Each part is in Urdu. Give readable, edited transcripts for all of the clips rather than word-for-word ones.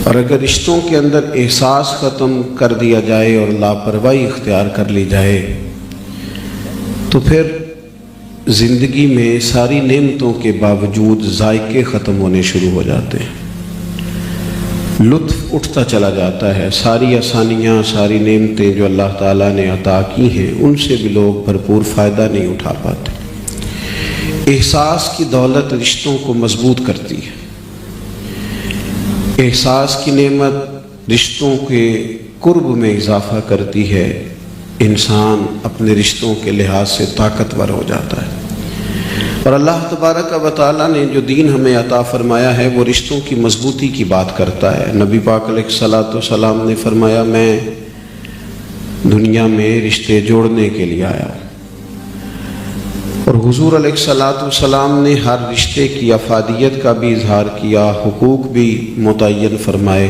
اور اگر رشتوں کے اندر احساس ختم کر دیا جائے اور لاپرواہی اختیار کر لی جائے تو پھر زندگی میں ساری نعمتوں کے باوجود ذائقے ختم ہونے شروع ہو جاتے ہیں، لطف اٹھتا چلا جاتا ہے، ساری آسانیاں، ساری نعمتیں جو اللہ تعالیٰ نے عطا کی ہیں ان سے بھی لوگ بھرپور فائدہ نہیں اٹھا پاتے۔ احساس کی دولت رشتوں کو مضبوط کرتی ہے، احساس کی نعمت رشتوں کے قرب میں اضافہ کرتی ہے، انسان اپنے رشتوں کے لحاظ سے طاقتور ہو جاتا ہے۔ اور اللہ تبارک و تعالیٰ نے جو دین ہمیں عطا فرمایا ہے وہ رشتوں کی مضبوطی کی بات کرتا ہے۔ نبی پاک علیہ الصلاۃ والسلام نے فرمایا میں دنیا میں رشتے جوڑنے کے لیے آیا ہوں، اور حضور علیہ الصلاۃ والسلام نے ہر رشتے کی افادیت کا بھی اظہار کیا، حقوق بھی متعین فرمائے،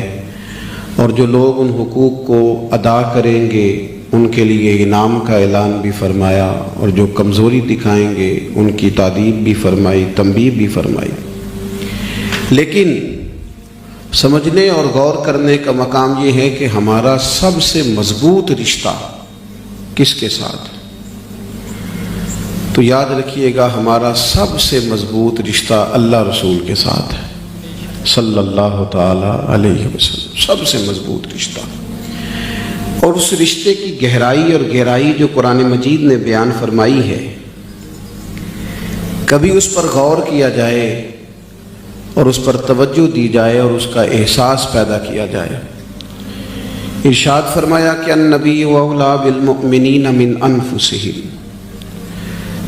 اور جو لوگ ان حقوق کو ادا کریں گے ان کے لیے انعام کا اعلان بھی فرمایا، اور جو کمزوری دکھائیں گے ان کی تعدیب بھی فرمائی، تنبیہ بھی فرمائی۔ لیکن سمجھنے اور غور کرنے کا مقام یہ ہے کہ ہمارا سب سے مضبوط رشتہ کس کے ساتھ؟ تو یاد رکھیے گا ہمارا سب سے مضبوط رشتہ اللہ رسول کے ساتھ ہے صلی اللہ تعالی علیہ وسلم، سب سے مضبوط رشتہ۔ اور اس رشتے کی گہرائی اور گہرائی جو قرآن مجید نے بیان فرمائی ہے، کبھی اس پر غور کیا جائے اور اس پر توجہ دی جائے اور اس کا احساس پیدا کیا جائے۔ ارشاد فرمایا کہ النبی اولیٰ بالمؤمنین من انفسہم،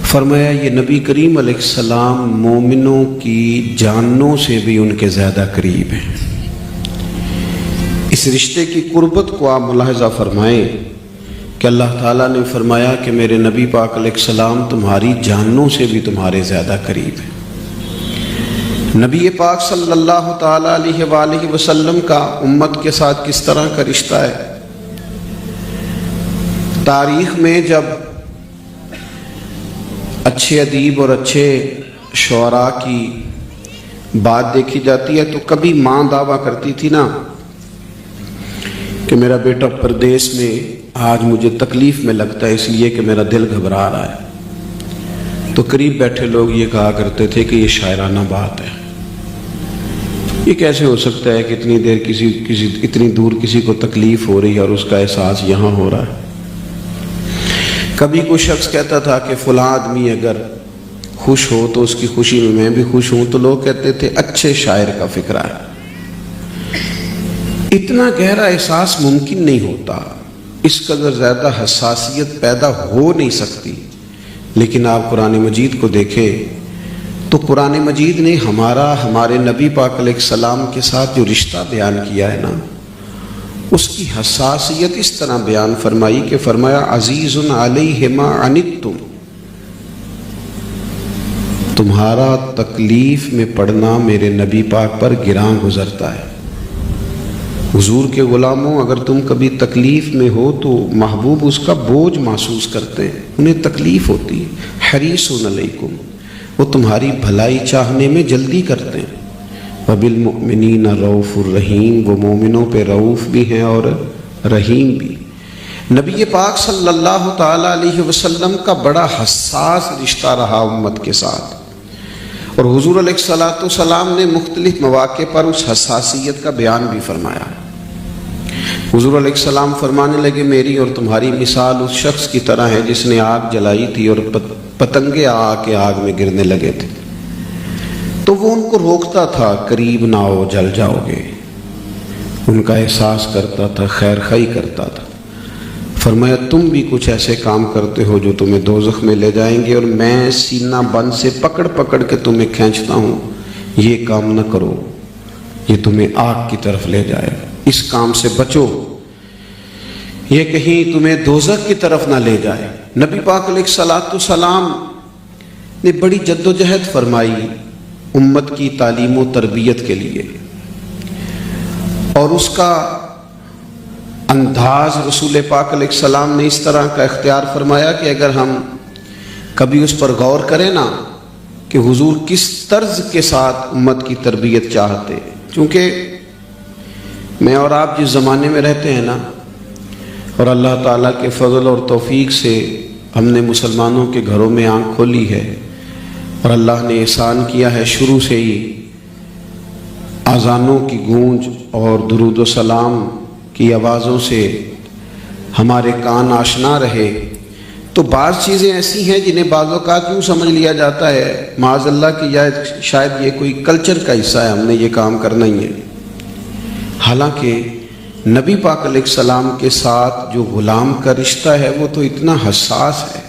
فرمایا یہ نبی کریم علیہ السلام مومنوں کی جانوں سے بھی ان کے زیادہ قریب ہیں۔ اس رشتے کی قربت کو آپ ملاحظہ فرمائیں کہ اللہ تعالیٰ نے فرمایا کہ میرے نبی پاک علیہ السلام تمہاری جانوں سے بھی تمہارے زیادہ قریب ہیں۔ نبی پاک صلی اللہ تعالیٰ علیہ وآلہ وسلم کا امت کے ساتھ کس طرح کا رشتہ ہے؟ تاریخ میں جب اچھے ادیب اور اچھے شعراء کی بات دیکھی جاتی ہے تو کبھی ماں دعویٰ کرتی تھی نا کہ میرا بیٹا پردیس میں آج مجھے تکلیف میں لگتا ہے اس لیے کہ میرا دل گھبرا رہا ہے، تو قریب بیٹھے لوگ یہ کہا کرتے تھے کہ یہ شاعرانہ بات ہے، یہ کیسے ہو سکتا ہے کہ اتنی دیر اتنی دور کسی کو تکلیف ہو رہی ہے اور اس کا احساس یہاں ہو رہا ہے۔ کبھی کوئی شخص کہتا تھا کہ فلاں آدمی اگر خوش ہو تو اس کی خوشی میں بھی خوش ہوں، تو لوگ کہتے تھے اچھے شاعر کا فکرہ ہے۔ اتنا گہرا احساس ممکن نہیں ہوتا، اس قدر زیادہ حساسیت پیدا ہو نہیں سکتی۔ لیکن آپ قرآن مجید کو دیکھیں تو قرآن مجید نے ہمارے نبی پاک علیہ السلام کے ساتھ جو رشتہ بیان کیا ہے نا، اس کی حساسیت اس طرح بیان فرمائی کہ فرمایا عزیز علیہ ما عنتم، تمہارا تکلیف میں پڑنا میرے نبی پاک پر گراں گزرتا ہے۔ حضور کے غلاموں اگر تم کبھی تکلیف میں ہو تو محبوب اس کا بوجھ محسوس کرتے ہیں، انہیں تکلیف ہوتی ہے۔ حریص علیکم، وہ تمہاری بھلائی چاہنے میں جلدی کرتے ہیں۔ وبالمؤمنین رؤوف الرحیم، وہ مومنوں پہ رؤوف بھی ہیں اور رحیم بھی۔ نبی پاک صلی اللہ تعالیٰ علیہ وسلم کا بڑا حساس رشتہ رہا امت کے ساتھ، اور حضور علیہ الصلاۃ والسلام نے مختلف مواقع پر اس حساسیت کا بیان بھی فرمایا۔ حضور علیہ السلام فرمانے لگے میری اور تمہاری مثال اس شخص کی طرح ہے جس نے آگ جلائی تھی اور پتنگے آ کے آگ میں گرنے لگے تھے، تو وہ ان کو روکتا تھا قریب نہ آؤ جل جاؤ گے، ان کا احساس کرتا تھا، خیر خواہی کرتا تھا۔ فرمایا تم بھی کچھ ایسے کام کرتے ہو جو تمہیں دوزخ میں لے جائیں گے، اور میں سینہ بند سے پکڑ پکڑ کے تمہیں کھینچتا ہوں، یہ کام نہ کرو، یہ تمہیں آگ کی طرف لے جائے، اس کام سے بچو، یہ کہیں تمہیں دوزخ کی طرف نہ لے جائے۔ نبی پاک علیہ الصلاۃ والسلام نے بڑی جد و جہد فرمائی امت کی تعلیم و تربیت کے لیے، اور اس کا انداز رسول پاک علیہ السلام نے اس طرح کا اختیار فرمایا کہ اگر ہم کبھی اس پر غور کریں نا کہ حضور کس طرز کے ساتھ امت کی تربیت چاہتے، چونکہ میں اور آپ جس زمانے میں رہتے ہیں نا، اور اللہ تعالیٰ کے فضل اور توفیق سے ہم نے مسلمانوں کے گھروں میں آنکھ کھولی ہے، اور اللہ نے احسان کیا ہے شروع سے ہی اذانوں کی گونج اور درود و سلام کی آوازوں سے ہمارے کان آشنا رہے، تو بعض چیزیں ایسی ہیں جنہیں بعض اوقات یوں سمجھ لیا جاتا ہے معاذ اللہ کہ شاید یہ کوئی کلچر کا حصہ ہے، ہم نے یہ کام کرنا ہی ہے۔ حالانکہ نبی پاک علیہ السلام کے ساتھ جو غلام کا رشتہ ہے وہ تو اتنا حساس ہے،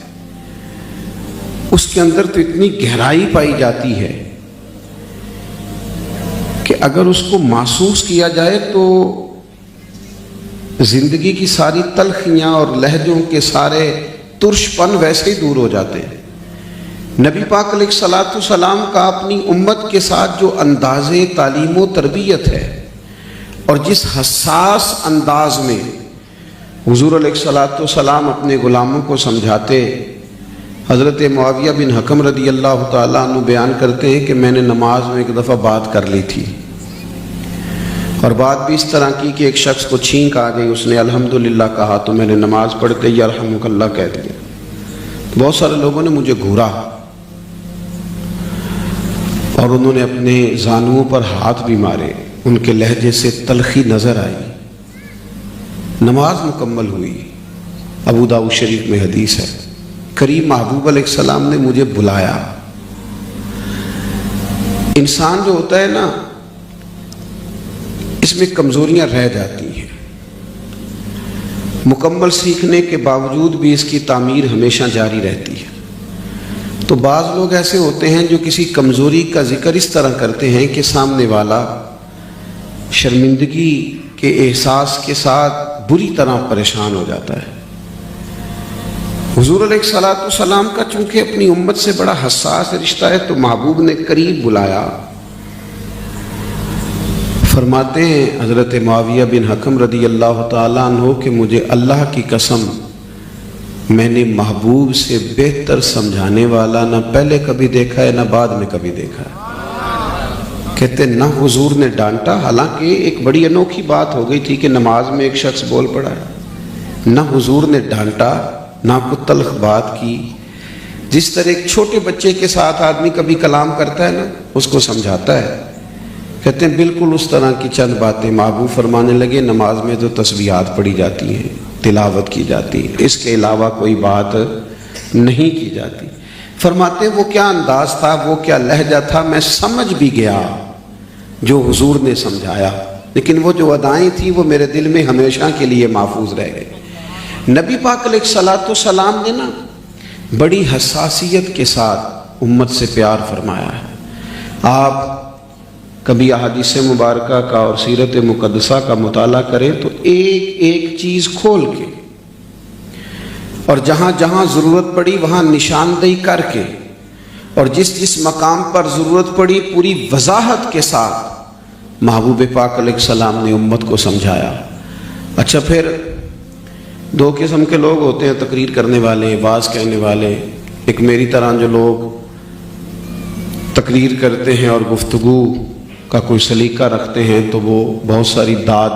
اس کے اندر تو اتنی گہرائی پائی جاتی ہے کہ اگر اس کو محسوس کیا جائے تو زندگی کی ساری تلخیاں اور لہجوں کے سارے ترش پن ویسے ہی دور ہو جاتے ہیں۔ نبی پاک علیہ الصلاۃ والسلام کا اپنی امت کے ساتھ جو انداز تعلیم و تربیت ہے، اور جس حساس انداز میں حضور علیہ الصلاۃ والسلام اپنے غلاموں کو سمجھاتے، حضرت معاویہ بن حکم رضی اللہ تعالیٰ عنہ بیان کرتے ہیں کہ میں نے نماز میں ایک دفعہ بات کر لی تھی، اور بات بھی اس طرح کی کہ ایک شخص کو چھینک آ گئی، اس نے الحمدللہ کہا تو میں نے نماز پڑھتے یرحمک اللہ کہہ دیا۔ بہت سارے لوگوں نے مجھے گھورا اور انہوں نے اپنے زانوؤں پر ہاتھ بھی مارے، ان کے لہجے سے تلخی نظر آئی۔ نماز مکمل ہوئی، ابو داؤد شریف میں حدیث ہے، کریم محبوب علیہ السلام نے مجھے بلایا۔ انسان جو ہوتا ہے نا، اس میں کمزوریاں رہ جاتی ہیں، مکمل سیکھنے کے باوجود بھی اس کی تعمیر ہمیشہ جاری رہتی ہے۔ تو بعض لوگ ایسے ہوتے ہیں جو کسی کمزوری کا ذکر اس طرح کرتے ہیں کہ سامنے والا شرمندگی کے احساس کے ساتھ بری طرح پریشان ہو جاتا ہے۔ حضور علیہ الصلاۃ والسلام کا چونکہ اپنی امت سے بڑا حساس رشتہ ہے، تو محبوب نے قریب بلایا۔ فرماتے ہیں حضرت معاویہ بن حکم رضی اللہ تعالیٰ عنہ کہ مجھے اللہ کی قسم میں نے محبوب سے بہتر سمجھانے والا نہ پہلے کبھی دیکھا ہے نہ بعد میں کبھی دیکھا ہے۔ کہتے نہ حضور نے ڈانٹا، حالانکہ ایک بڑی انوکھی بات ہو گئی تھی کہ نماز میں ایک شخص بول پڑا ہے، نہ حضور نے ڈانٹا نہ کوئی تلخ بات کی۔ جس طرح ایک چھوٹے بچے کے ساتھ آدمی کبھی کلام کرتا ہے نا، اس کو سمجھاتا ہے، کہتے ہیں بالکل اس طرح کی چند باتیں محبوب فرمانے لگے، نماز میں تو تسبیحات پڑھی جاتی ہیں، تلاوت کی جاتی ہے، اس کے علاوہ کوئی بات نہیں کی جاتی۔ فرماتے ہیں وہ کیا انداز تھا، وہ کیا لہجہ تھا، میں سمجھ بھی گیا جو حضور نے سمجھایا، لیکن وہ جو ادائیں تھیں وہ میرے دل میں ہمیشہ کے لیے محفوظ رہ گئے۔ نبی پاک علیہ الصلاۃ والسلام نے نا بڑی حساسیت کے ساتھ امت سے پیار فرمایا ہے۔ آپ کبھی احادیث مبارکہ کا اور سیرت مقدسہ کا مطالعہ کریں تو ایک ایک چیز کھول کے اور جہاں جہاں ضرورت پڑی وہاں نشاندہی کر کے اور جس جس مقام پر ضرورت پڑی پوری وضاحت کے ساتھ محبوب پاک علیہ السلام نے امت کو سمجھایا۔ اچھا، پھر دو قسم کے لوگ ہوتے ہیں تقریر کرنے والے، واعظ کہنے والے۔ ایک میری طرح جو لوگ تقریر کرتے ہیں اور گفتگو کا کوئی سلیقہ رکھتے ہیں تو وہ بہت ساری داد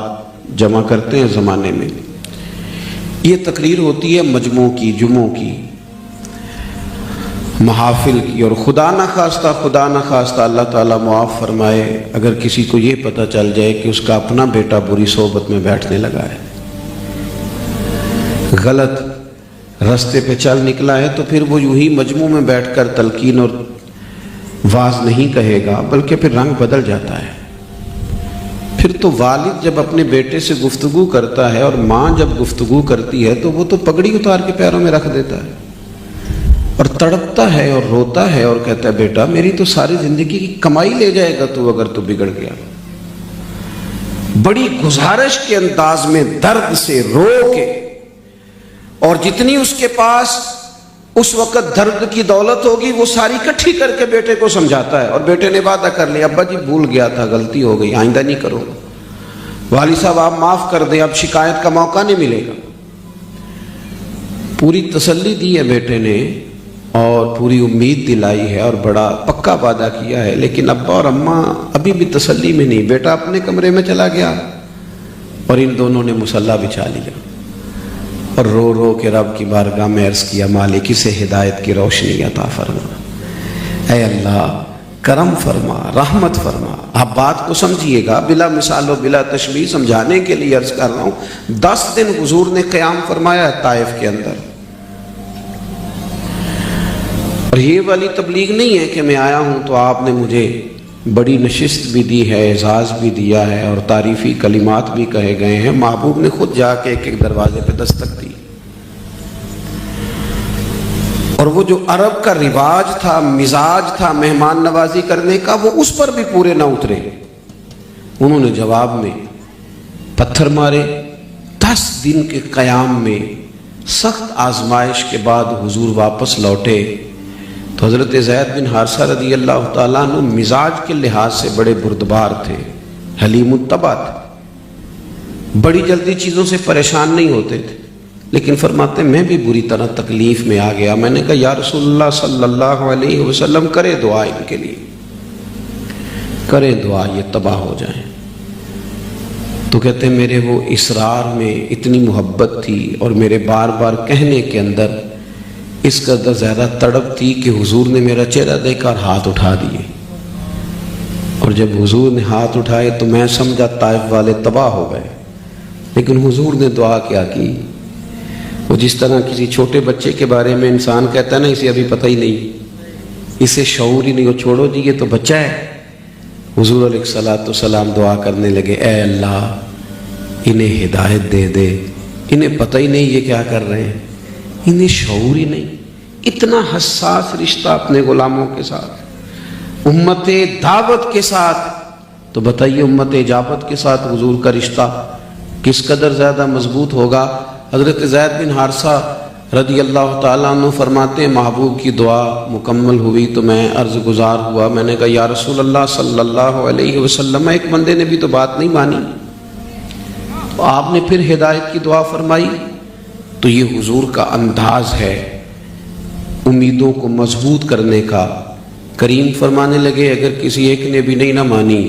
جمع کرتے ہیں زمانے میں۔ یہ تقریر ہوتی ہے مجموع کی، جمعوں کی، محافل کی، اور خدا نہ خواستہ اللہ تعالیٰ معاف فرمائے اگر کسی کو یہ پتہ چل جائے کہ اس کا اپنا بیٹا بری صحبت میں بیٹھنے لگا ہے، غلط راستے پہ چل نکلا ہے، تو پھر وہ یوں ہی مجموع میں بیٹھ کر تلقین اور واز نہیں کہے گا، بلکہ پھر رنگ بدل جاتا ہے۔ پھر تو والد جب اپنے بیٹے سے گفتگو کرتا ہے اور ماں جب گفتگو کرتی ہے تو وہ تو پگڑی اتار کے پیروں میں رکھ دیتا ہے اور تڑپتا ہے اور روتا ہے اور کہتا ہے بیٹا میری تو ساری زندگی کی کمائی لے جائے گا تو اگر تو بگڑ گیا۔ بڑی گزارش کے انداز میں درد سے رو کے، اور جتنی اس کے پاس اس وقت درد کی دولت ہوگی وہ ساری اکٹھی کر کے بیٹے کو سمجھاتا ہے، اور بیٹے نے وعدہ کر لیا ابا جی بھول گیا تھا، غلطی ہو گئی، آئندہ نہیں کروں گا، والد صاحب آپ معاف کر دیں، اب شکایت کا موقع نہیں ملے گا۔ پوری تسلی دی ہے بیٹے نے اور پوری امید دلائی ہے اور بڑا پکا وعدہ کیا ہے، لیکن ابا اور اماں ابھی بھی تسلی میں نہیں۔ بیٹا اپنے کمرے میں چلا گیا، اور ان دونوں نے مصلی بچھا لیا اور رو رو کے رب کی بارگاہ میں عرض کیا مالک اسے ہدایت کی روشنی عطا فرما، اے اللہ کرم فرما، رحمت فرما۔ آپ بات کو سمجھیے گا، بلا مثال و بلا تشبیہ سمجھانے کے لیے عرض کر رہا ہوں۔ 10 دن حضور نے قیام فرمایا ہے طائف کے اندر، اور یہ والی تبلیغ نہیں ہے کہ میں آیا ہوں تو آپ نے مجھے بڑی نشست بھی دی ہے، اعزاز بھی دیا ہے اور تعریفی کلمات بھی کہے گئے ہیں۔ محبوب نے خود جا کے ایک ایک دروازے پہ دستک دی، اور وہ جو عرب کا رواج تھا، مزاج تھا مہمان نوازی کرنے کا، وہ اس پر بھی پورے نہ اترے۔ انہوں نے جواب میں پتھر مارے۔ 10 دن کے قیام میں سخت آزمائش کے بعد حضور واپس لوٹے تو حضرت زید بن حارثہ رضی اللہ تعالیٰ عنہ مزاج کے لحاظ سے بڑے بردبار تھے، حلیم الطبع تھے، بڑی جلدی چیزوں سے پریشان نہیں ہوتے تھے، لیکن فرماتے میں بھی بری طرح تکلیف میں آ گیا۔ میں نے کہا یا رسول اللہ صلی اللہ علیہ وسلم کرے دعا ان کے لیے، کرے دعا یہ تباہ ہو جائیں۔ تو کہتے میرے وہ اسرار میں اتنی محبت تھی اور میرے بار بار کہنے کے اندر اس قدر زیادہ تڑپ تھی کہ حضور نے میرا چہرہ دیکھا اور ہاتھ اٹھا دیے، اور جب حضور نے ہاتھ اٹھائے تو میں سمجھا طائف والے تباہ ہو گئے، لیکن حضور نے دعا کیا کی؟ وہ جس طرح کسی چھوٹے بچے کے بارے میں انسان کہتا ہے نا اسے ابھی پتہ ہی نہیں، اسے شعور ہی نہیں، وہ چھوڑو جی یہ تو بچہ ہے۔ حضور علیہ الصلوۃ والسلام دعا کرنے لگے اے اللہ انہیں ہدایت دے دے، انہیں پتہ ہی نہیں یہ کیا کر رہے ہیں، انہیں شعور ہی نہیں۔ اتنا حساس رشتہ اپنے غلاموں کے ساتھ، امت دعوت کے ساتھ، تو بتائیے امت اجابت کے ساتھ حضور کا رشتہ کس قدر زیادہ مضبوط ہوگا۔ حضرت زید بن حارثہ رضی اللہ تعالیٰ عنہ فرماتے ہیں محبوب کی دعا مکمل ہوئی تو میں عرض گزار ہوا، میں نے کہا یا رسول اللہ صلی اللہ علیہ وسلم ایک بندے نے بھی تو بات نہیں مانی، تو آپ نے پھر ہدایت کی دعا فرمائی۔ تو یہ حضور کا انداز ہے امیدوں کو مضبوط کرنے کا۔ کریم فرمانے لگے اگر کسی ایک نے بھی نہیں نہ مانی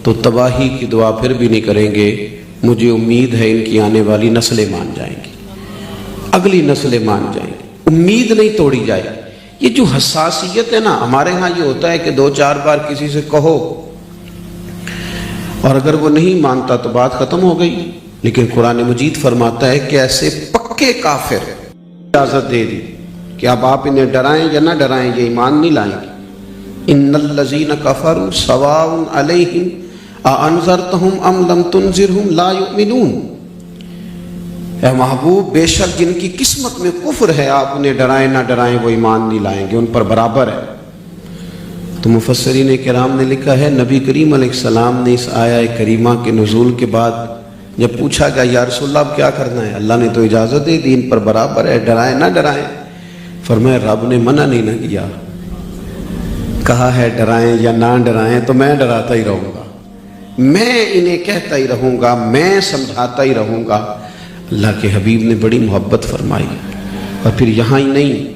تو تباہی کی دعا پھر بھی نہیں کریں گے، مجھے امید ہے ان کی آنے والی نسلیں مان جائیں گی، اگلی نسلیں مان جائیں گی، امید نہیں توڑی جائے۔ یہ جو حساسیت ہے نا، ہمارے ہاں یہ ہوتا ہے کہ 2-4 بار کسی سے کہو اور اگر وہ نہیں مانتا تو بات ختم ہو گئی، لیکن قرآن مجید فرماتا ہے کہ ایسے پکے کافر اجازت دے دی کہ اب آپ انہیں ڈرائیں یا نہ ڈرائیں یہ ایمان نہیں لائیں گے۔ ان الذین کفروا سواء علیہم اانذرتہم ام لم تنذرہم لا یؤمنون۔ اے محبوب بے شک جن کی قسمت میں کفر ہے آپ انہیں ڈرائیں نہ ڈرائیں وہ ایمان نہیں لائیں گے، ان پر برابر ہے۔ تو مفسرین کرام نے لکھا ہے نبی کریم علیہ السلام نے اس آیہ کریمہ کے نزول کے بعد جب پوچھا گیا یا رسول اللہ اب کیا کرنا ہے، اللہ نے تو اجازت دے دی ان پر برابر ہے، ڈرائیں نہ ڈرائیں، فرمایا رب نے منع نہیں نہ کیا، کہا ہے ڈرائیں یا نہ ڈرائیں تو میں ڈراتا ہی رہوں گا، میں انہیں کہتا ہی رہوں گا، میں سمجھاتا ہی رہوں گا۔ اللہ کے حبیب نے بڑی محبت فرمائی، اور پھر یہاں ہی نہیں،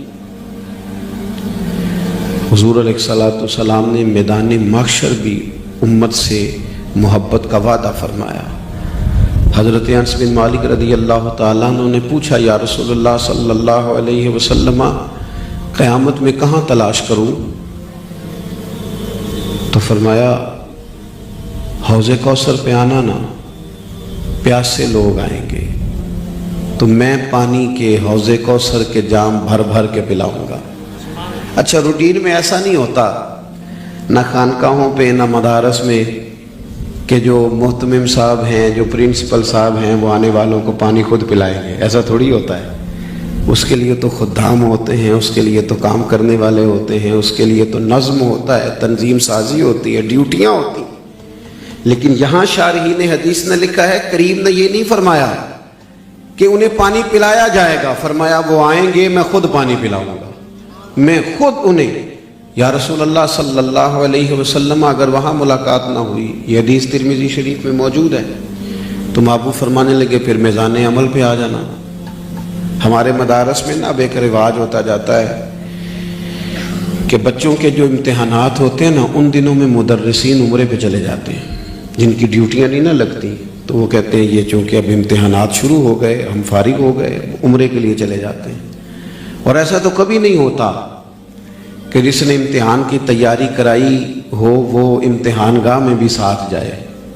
حضور علیہ الصلوۃ والسلام نے میدان محشر بھی امت سے محبت کا وعدہ فرمایا۔ حضرت انس بن مالک رضی اللہ تعالیٰ عنہ نے پوچھا یا رسول اللہ صلی اللہ علیہ وسلم قیامت میں کہاں تلاش کروں؟ تو فرمایا حوض کوثر پہ آنا نا، پیاسے لوگ آئیں گے تو میں پانی کے حوض کوثر کے جام بھر بھر کے پلاؤں گا۔ اچھا روٹین میں ایسا نہیں ہوتا، نہ خانقاہوں پہ نہ مدارس میں کہ جو محتمم صاحب ہیں جو پرنسپل صاحب ہیں وہ آنے والوں کو پانی خود پلائیں گے، ایسا تھوڑی ہوتا ہے۔ اس کے لیے تو خدام ہوتے ہیں، اس کے لیے تو کام کرنے والے ہوتے ہیں، اس کے لیے تو نظم ہوتا ہے، تنظیم سازی ہوتی ہے، ڈیوٹیاں ہوتی ہیں۔ لیکن یہاں شارحین حدیث نے لکھا ہے کریم نے یہ نہیں فرمایا کہ انہیں پانی پلایا جائے گا، فرمایا وہ آئیں گے میں خود پانی پلاؤں گا، میں خود انہیں۔ یا رسول اللہ صلی اللہ علیہ وسلم اگر وہاں ملاقات نہ ہوئی، یہ حدیث ترمذی شریف میں موجود ہے، تو محبوب فرمانے لگے پھر میزان عمل پہ آ جانا۔ ہمارے مدارس میں نا اب ایک رواج ہوتا جاتا ہے کہ بچوں کے جو امتحانات ہوتے ہیں نا ان دنوں میں مدرسین عمرے پہ چلے جاتے ہیں، جن کی ڈیوٹیاں نہیں نہ لگتی، تو وہ کہتے ہیں یہ چونکہ اب امتحانات شروع ہو گئے، ہم فارغ ہو گئے، عمرے کے لیے چلے جاتے ہیں۔ اور ایسا تو کبھی نہیں ہوتا کہ جس نے امتحان کی تیاری کرائی ہو وہ امتحان گاہ میں بھی ساتھ جائے۔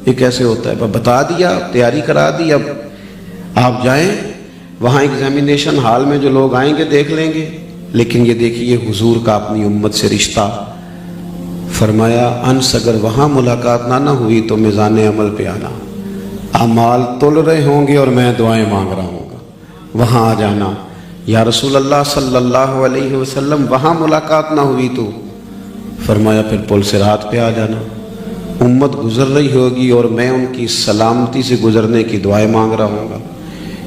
یہ کیسے ہوتا ہے؟ بتا دیا، تیاری کرا دی، اب آپ جائیں، وہاں ایگزامینیشن ہال میں جو لوگ آئیں گے دیکھ لیں گے۔ لیکن یہ دیکھیے حضور کا اپنی امت سے رشتہ، فرمایا انس اگر وہاں ملاقات نہ ہوئی تو میزان عمل پہ آنا، اعمال تول رہے ہوں گے اور میں دعائیں مانگ رہا ہوں گا، وہاں آ جانا۔ یا رسول اللہ صلی اللہ علیہ وسلم وہاں ملاقات نہ ہوئی تو فرمایا پھر پل صراط پہ آ جانا، امت گزر رہی ہوگی اور میں ان کی سلامتی سے گزرنے کی دعائیں مانگ رہا ہوں گا۔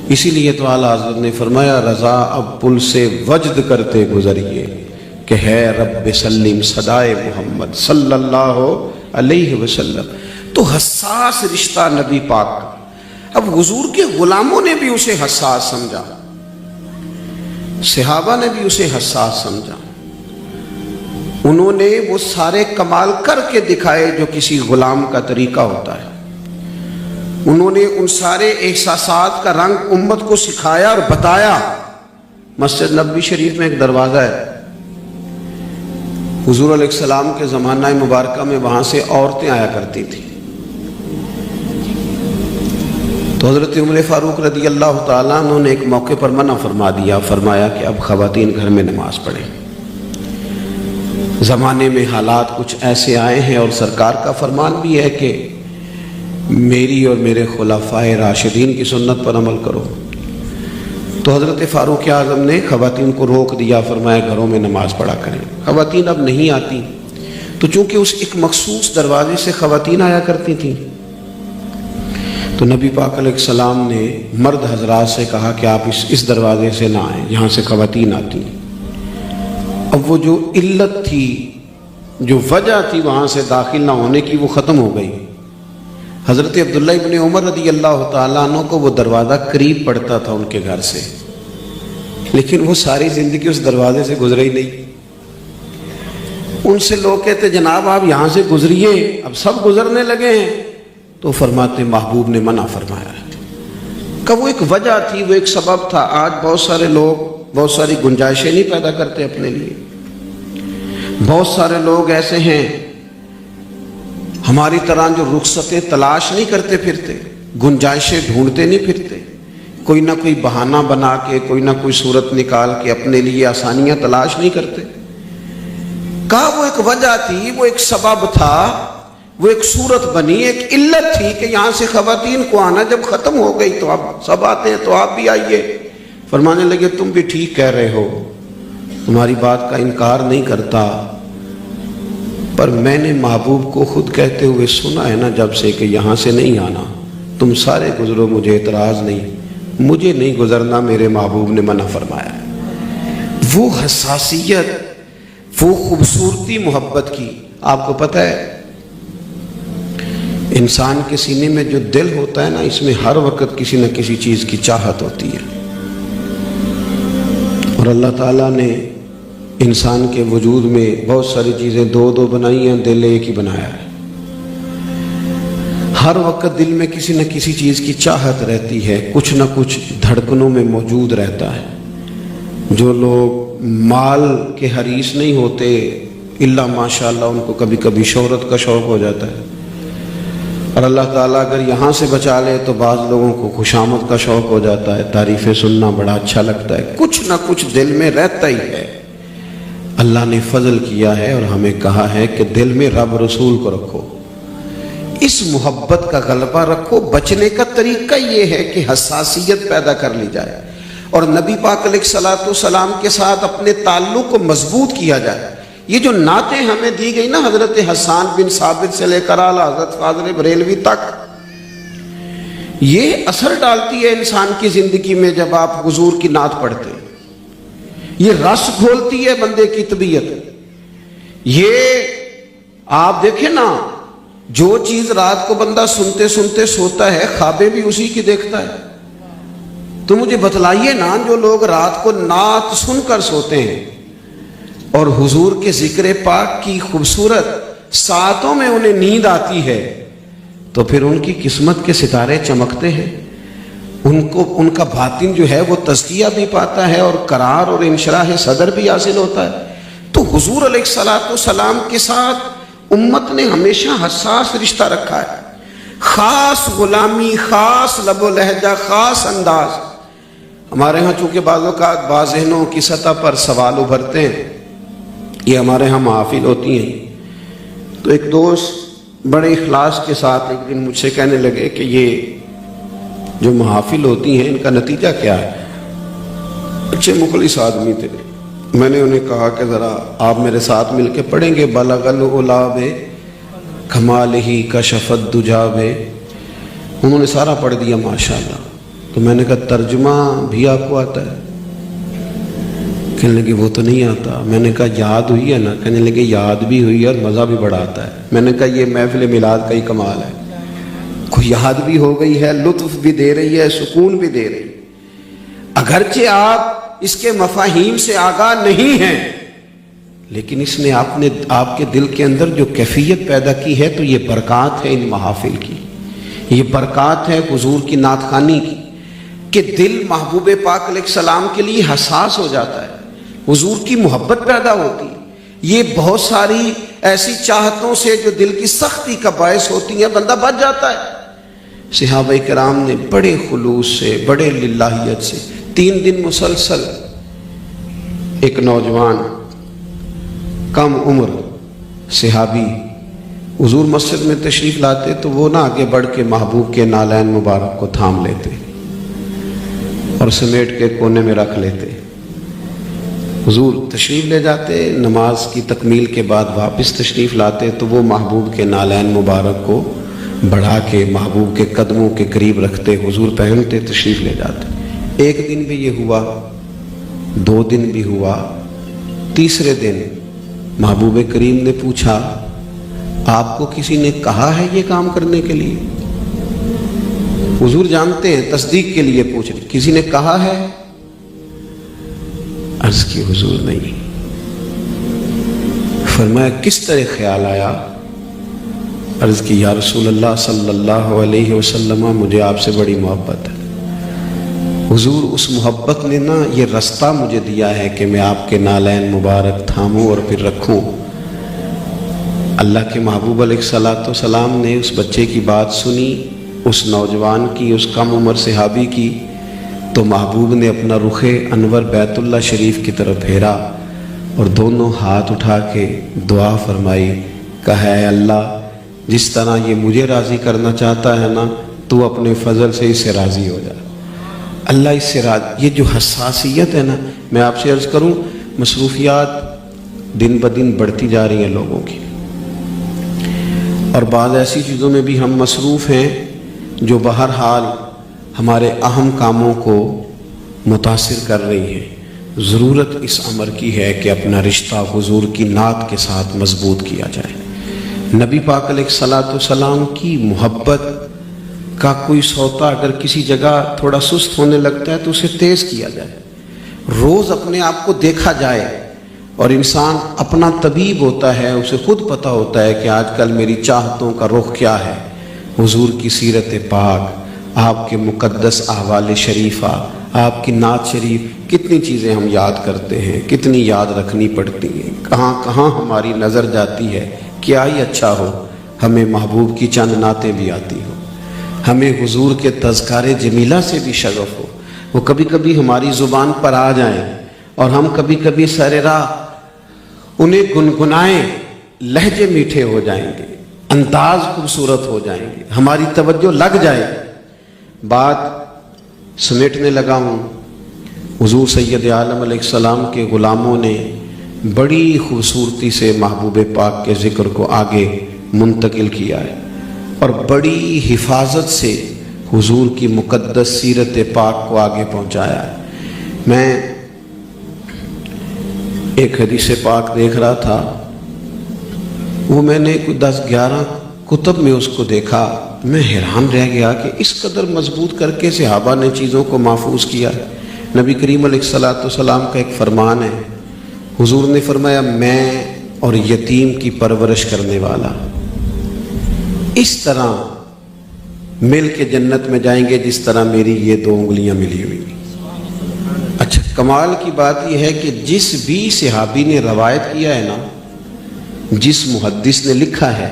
اسی لیے تو اعلیٰ حضرت نے فرمایا رضا اب پل سے وجد کرتے گزریے کہ ہے رب سلیم صدائے محمد صلی اللہ علیہ وسلم۔ تو حساس رشتہ نبی پاک کا۔ اب حضور کے غلاموں نے بھی اسے حساس سمجھا، صحابہ نے بھی اسے حساس سمجھا، انہوں نے وہ سارے کمال کر کے دکھائے جو کسی غلام کا طریقہ ہوتا ہے، انہوں نے ان سارے احساسات کا رنگ امت کو سکھایا اور بتایا۔ مسجد نبوی شریف میں ایک دروازہ ہے، حضور علیہ السلام کے زمانہ مبارکہ میں وہاں سے عورتیں آیا کرتی تھیں، تو حضرت عمر فاروق رضی اللہ تعالیٰ عنہ نے ایک موقع پر منع فرما دیا، فرمایا کہ اب خواتین گھر میں نماز پڑھیں۔ زمانے میں حالات کچھ ایسے آئے ہیں اور سرکار کا فرمان بھی ہے کہ میری اور میرے خلفائے راشدین کی سنت پر عمل کرو۔ تو حضرت فاروق اعظم نے خواتین کو روک دیا، فرمایا گھروں میں نماز پڑھا کریں۔ خواتین اب نہیں آتی، تو چونکہ اس ایک مخصوص دروازے سے خواتین آیا کرتی تھیں، تو نبی پاک علیہ السلام نے مرد حضرات سے کہا کہ آپ اس دروازے سے نہ آئیں، یہاں سے خواتین آتی ہیں۔ اب وہ جو علت تھی، جو وجہ تھی وہاں سے داخل نہ ہونے کی، وہ ختم ہو گئی۔ حضرت عبداللہ ابن عمر رضی اللہ تعالیٰ عنہ کو وہ دروازہ قریب پڑتا تھا ان کے گھر سے، لیکن وہ ساری زندگی اس دروازے سے گزرے ہی نہیں۔ ان سے لوگ کہتے جناب آپ یہاں سے گزریے، اب سب گزرنے لگے ہیں، تو فرماتے محبوب نے منع فرمایا ہے کہ وہ ایک وجہ تھی، وہ ایک سبب تھا۔ آج بہت سارے لوگ بہت ساری گنجائشیں نہیں پیدا کرتے اپنے لیے، بہت سارے لوگ ایسے ہیں ہماری طرح جو رخصتیں تلاش نہیں کرتے پھرتے، گنجائشیں ڈھونڈتے نہیں پھرتے، کوئی نہ کوئی بہانہ بنا کے، کوئی نہ کوئی صورت نکال کے اپنے لیے آسانیاں تلاش نہیں کرتے۔ کہا وہ ایک وجہ تھی، وہ ایک سبب تھا، وہ ایک صورت بنی، ایک علت تھی کہ یہاں سے خواتین کو آنا جب ختم ہو گئی تو اب سب آتے ہیں، تو آپ بھی آئیے۔ فرمانے لگے تم بھی ٹھیک کہہ رہے ہو، تمہاری بات کا انکار نہیں کرتا، پر میں نے محبوب کو خود کہتے ہوئے سنا ہے نا جب سے کہ یہاں سے نہیں آنا، تم سارے گزرو، مجھے اعتراض نہیں، مجھے نہیں گزرنا، میرے محبوب نے منع فرمایا۔ وہ حساسیت، وہ خوبصورتی محبت کی۔ آپ کو پتہ ہے انسان کے سینے میں جو دل ہوتا ہے نا، اس میں ہر وقت کسی نہ کسی چیز کی چاہت ہوتی ہے، اور اللہ تعالیٰ نے انسان کے وجود میں بہت ساری چیزیں دو دو بنائی ہیں، دل ایک ہی بنایا ہے۔ ہر وقت دل میں کسی نہ کسی چیز کی چاہت رہتی ہے، کچھ نہ کچھ دھڑکنوں میں موجود رہتا ہے۔ جو لوگ مال کے حریص نہیں ہوتے، الا ماشاءاللہ ان کو کبھی کبھی شہرت کا شوق ہو جاتا ہے، اور اللہ تعالیٰ اگر یہاں سے بچا لے تو بعض لوگوں کو خوشامد کا شوق ہو جاتا ہے، تعریفیں سننا بڑا اچھا لگتا ہے، کچھ نہ کچھ دل میں رہتا ہی ہے۔ اللہ نے فضل کیا ہے اور ہمیں کہا ہے کہ دل میں رب رسول کو رکھو، اس محبت کا غلبہ رکھو۔ بچنے کا طریقہ یہ ہے کہ حساسیت پیدا کر لی جائے اور نبی پاک علیہ الصلوۃ والسلام کے ساتھ اپنے تعلق کو مضبوط کیا جائے۔ یہ جو نعتیں ہمیں دی گئی نا حضرت حسان بن ثابت سے لے کر اعلیٰ حضرت فاضل بریلوی تک، یہ اثر ڈالتی ہے انسان کی زندگی میں۔ جب آپ حضور کی نعت پڑھتے ہیں، یہ رس کھولتی ہے بندے کی طبیعت۔ یہ آپ دیکھیں نا، جو چیز رات کو بندہ سنتے سنتے سوتا ہے، خوابیں بھی اسی کی دیکھتا ہے۔ تو مجھے بتلائیے نا، جو لوگ رات کو نعت سن کر سوتے ہیں اور حضور کے ذکر پاک کی خوبصورت ساعتوں میں انہیں نیند آتی ہے، تو پھر ان کی قسمت کے ستارے چمکتے ہیں، ان کا باطن جو ہے وہ تزکیہ بھی پاتا ہے اور قرار اور انشراح صدر بھی حاصل ہوتا ہے۔ تو حضور علیہ الصلوۃ والسلام کے ساتھ امت نے ہمیشہ حساس رشتہ رکھا ہے، خاص غلامی، خاص لب و لہجہ، خاص انداز۔ ہمارے ہاں چونکہ بعض اوقات بعض ذہنوں کی سطح پر سوال ابھرتے ہیں، یہ ہمارے ہاں محافل ہوتی ہیں، تو ایک دوست بڑے اخلاص کے ساتھ ایک دن مجھ سے کہنے لگے کہ یہ جو محافل ہوتی ہیں ان کا نتیجہ کیا ہے؟ اچھے مخلص آدمی تھے، میں نے انہیں کہا کہ ذرا آپ میرے ساتھ مل کے پڑھیں گے بلغ العلا کمالہ کشف الدجا۔ انہوں نے سارا پڑھ دیا ماشاءاللہ۔ تو میں نے کہا ترجمہ بھی آپ کو آتا ہے؟ کہنے لگے وہ تو نہیں آتا۔ میں نے کہا یاد ہوئی ہے نا؟ کہنے لگے یاد بھی ہوئی ہے اور مزہ بھی بڑا آتا ہے۔ میں نے کہا یہ محفل میلاد کا ہی کمال ہے، کوئی یاد بھی ہو گئی ہے، لطف بھی دے رہی ہے، سکون بھی دے رہی ہے، اگرچہ آپ اس کے مفاہیم سے آگاہ نہیں ہیں، لیکن اس نے آپ کے دل کے اندر جو کیفیت پیدا کی ہے، تو یہ برکات ہے ان محافل کی، یہ برکات ہے حضور کی نعت خوانی کی، کہ دل محبوب پاک علیہ السلام کے لیے حساس ہو جاتا ہے، حضور کی محبت پیدا ہوتی ہے۔ یہ بہت ساری ایسی چاہتوں سے جو دل کی سختی کا باعث ہوتی ہیں بندہ بچ جاتا ہے۔ صحابہ کرام نے بڑے خلوص سے، بڑے للہیت سے 3 دن مسلسل ایک نوجوان کم عمر صحابی حضور مسجد میں تشریف لاتے تو وہ نہ آگے بڑھ کے محبوب کے نالین مبارک کو تھام لیتے اور سمیٹ کے کونے میں رکھ لیتے۔ حضور تشریف لے جاتے، نماز کی تکمیل کے بعد واپس تشریف لاتے تو وہ محبوب کے نالین مبارک کو بڑھا کے محبوب کے قدموں کے قریب رکھتے، حضور پہنتے، تشریف لے جاتے۔ 1 دن بھی یہ ہوا، 2 دن بھی ہوا، تیسرے دن محبوب کریم نے پوچھا آپ کو کسی نے کہا ہے یہ کام کرنے کے لیے؟ حضور جانتے ہیں، تصدیق کے لیے پوچھ رہے، کسی نے کہا ہے؟ عرض کی حضور نہیں۔ فرمایا کس طرح خیال آیا؟ عرض کی یا رسول اللہ صلی اللہ علیہ وسلم مجھے آپ سے بڑی محبت ہے، حضور اس محبت نے نا یہ رستہ مجھے دیا ہے کہ میں آپ کے نالین مبارک تھاموں اور پھر رکھوں۔ اللہ کے محبوب علیہ الصلوۃ والسلام نے اس بچے کی بات سنی، اس نوجوان کی، اس کم عمر صحابی کی، تو محبوب نے اپنا رخ انور بیت اللہ شریف کی طرف پھیرا اور دونوں ہاتھ اٹھا کے دعا فرمائی، کہا اے اللہ جس طرح یہ مجھے راضی کرنا چاہتا ہے نا، تو اپنے فضل سے اس سے راضی ہو جا۔ اللہ اس سے راضی۔ یہ جو حساسیت ہے نا، میں آپ سے عرض کروں مصروفیات دن بدن بڑھتی جا رہی ہیں لوگوں کی، اور بعض ایسی چیزوں میں بھی ہم مصروف ہیں جو بہرحال ہمارے اہم کاموں کو متاثر کر رہی ہیں۔ ضرورت اس امر کی ہے کہ اپنا رشتہ حضور کی نعت کے ساتھ مضبوط کیا جائے۔ نبی پاک علیہ الصلوۃ والسلام کی محبت کا کوئی سوتا اگر کسی جگہ تھوڑا سست ہونے لگتا ہے تو اسے تیز کیا جائے، روز اپنے آپ کو دیکھا جائے، اور انسان اپنا طبیب ہوتا ہے، اسے خود پتہ ہوتا ہے کہ آج کل میری چاہتوں کا رخ کیا ہے۔ حضور کی سیرت پاک، آپ کے مقدس احوال شریفہ، آپ کی نعت شریف، کتنی چیزیں ہم یاد کرتے ہیں، کتنی یاد رکھنی پڑتی ہیں، کہاں کہاں ہماری نظر جاتی ہے۔ کیا ہی اچھا ہو ہمیں محبوب کی چند نعتیں بھی آتی ہو، ہمیں حضور کے تذکار جمیلہ سے بھی شغف ہو، وہ کبھی کبھی ہماری زبان پر آ جائیں اور ہم کبھی کبھی سر راہ انہیں گنگنائیں، لہجے میٹھے ہو جائیں گے، انداز خوبصورت ہو جائیں گے، ہماری توجہ لگ جائے۔ بات سمیٹنے لگا ہوں، حضور سید عالم علیہ السلام کے غلاموں نے بڑی خوبصورتی سے محبوب پاک کے ذکر کو آگے منتقل کیا ہے، اور بڑی حفاظت سے حضور کی مقدس سیرت پاک کو آگے پہنچایا ہے۔ میں ایک حدیث پاک دیکھ رہا تھا، وہ میں نے کوئی 10-11 کتب میں اس کو دیکھا، میں حیران رہ گیا کہ اس قدر مضبوط کر کے صحابہ نے چیزوں کو محفوظ کیا ہے۔ نبی کریم علیہ الصلوۃ والسلام کا ایک فرمان ہے، حضور نے فرمایا میں اور یتیم کی پرورش کرنے والا۔ اس طرح مل کے جنت میں جائیں گے جس طرح میری یہ 2 انگلیاں ملی ہوئی۔ اچھا، کمال کی بات یہ ہے کہ جس بھی صحابی نے روایت کیا ہے نا، جس محدث نے لکھا ہے،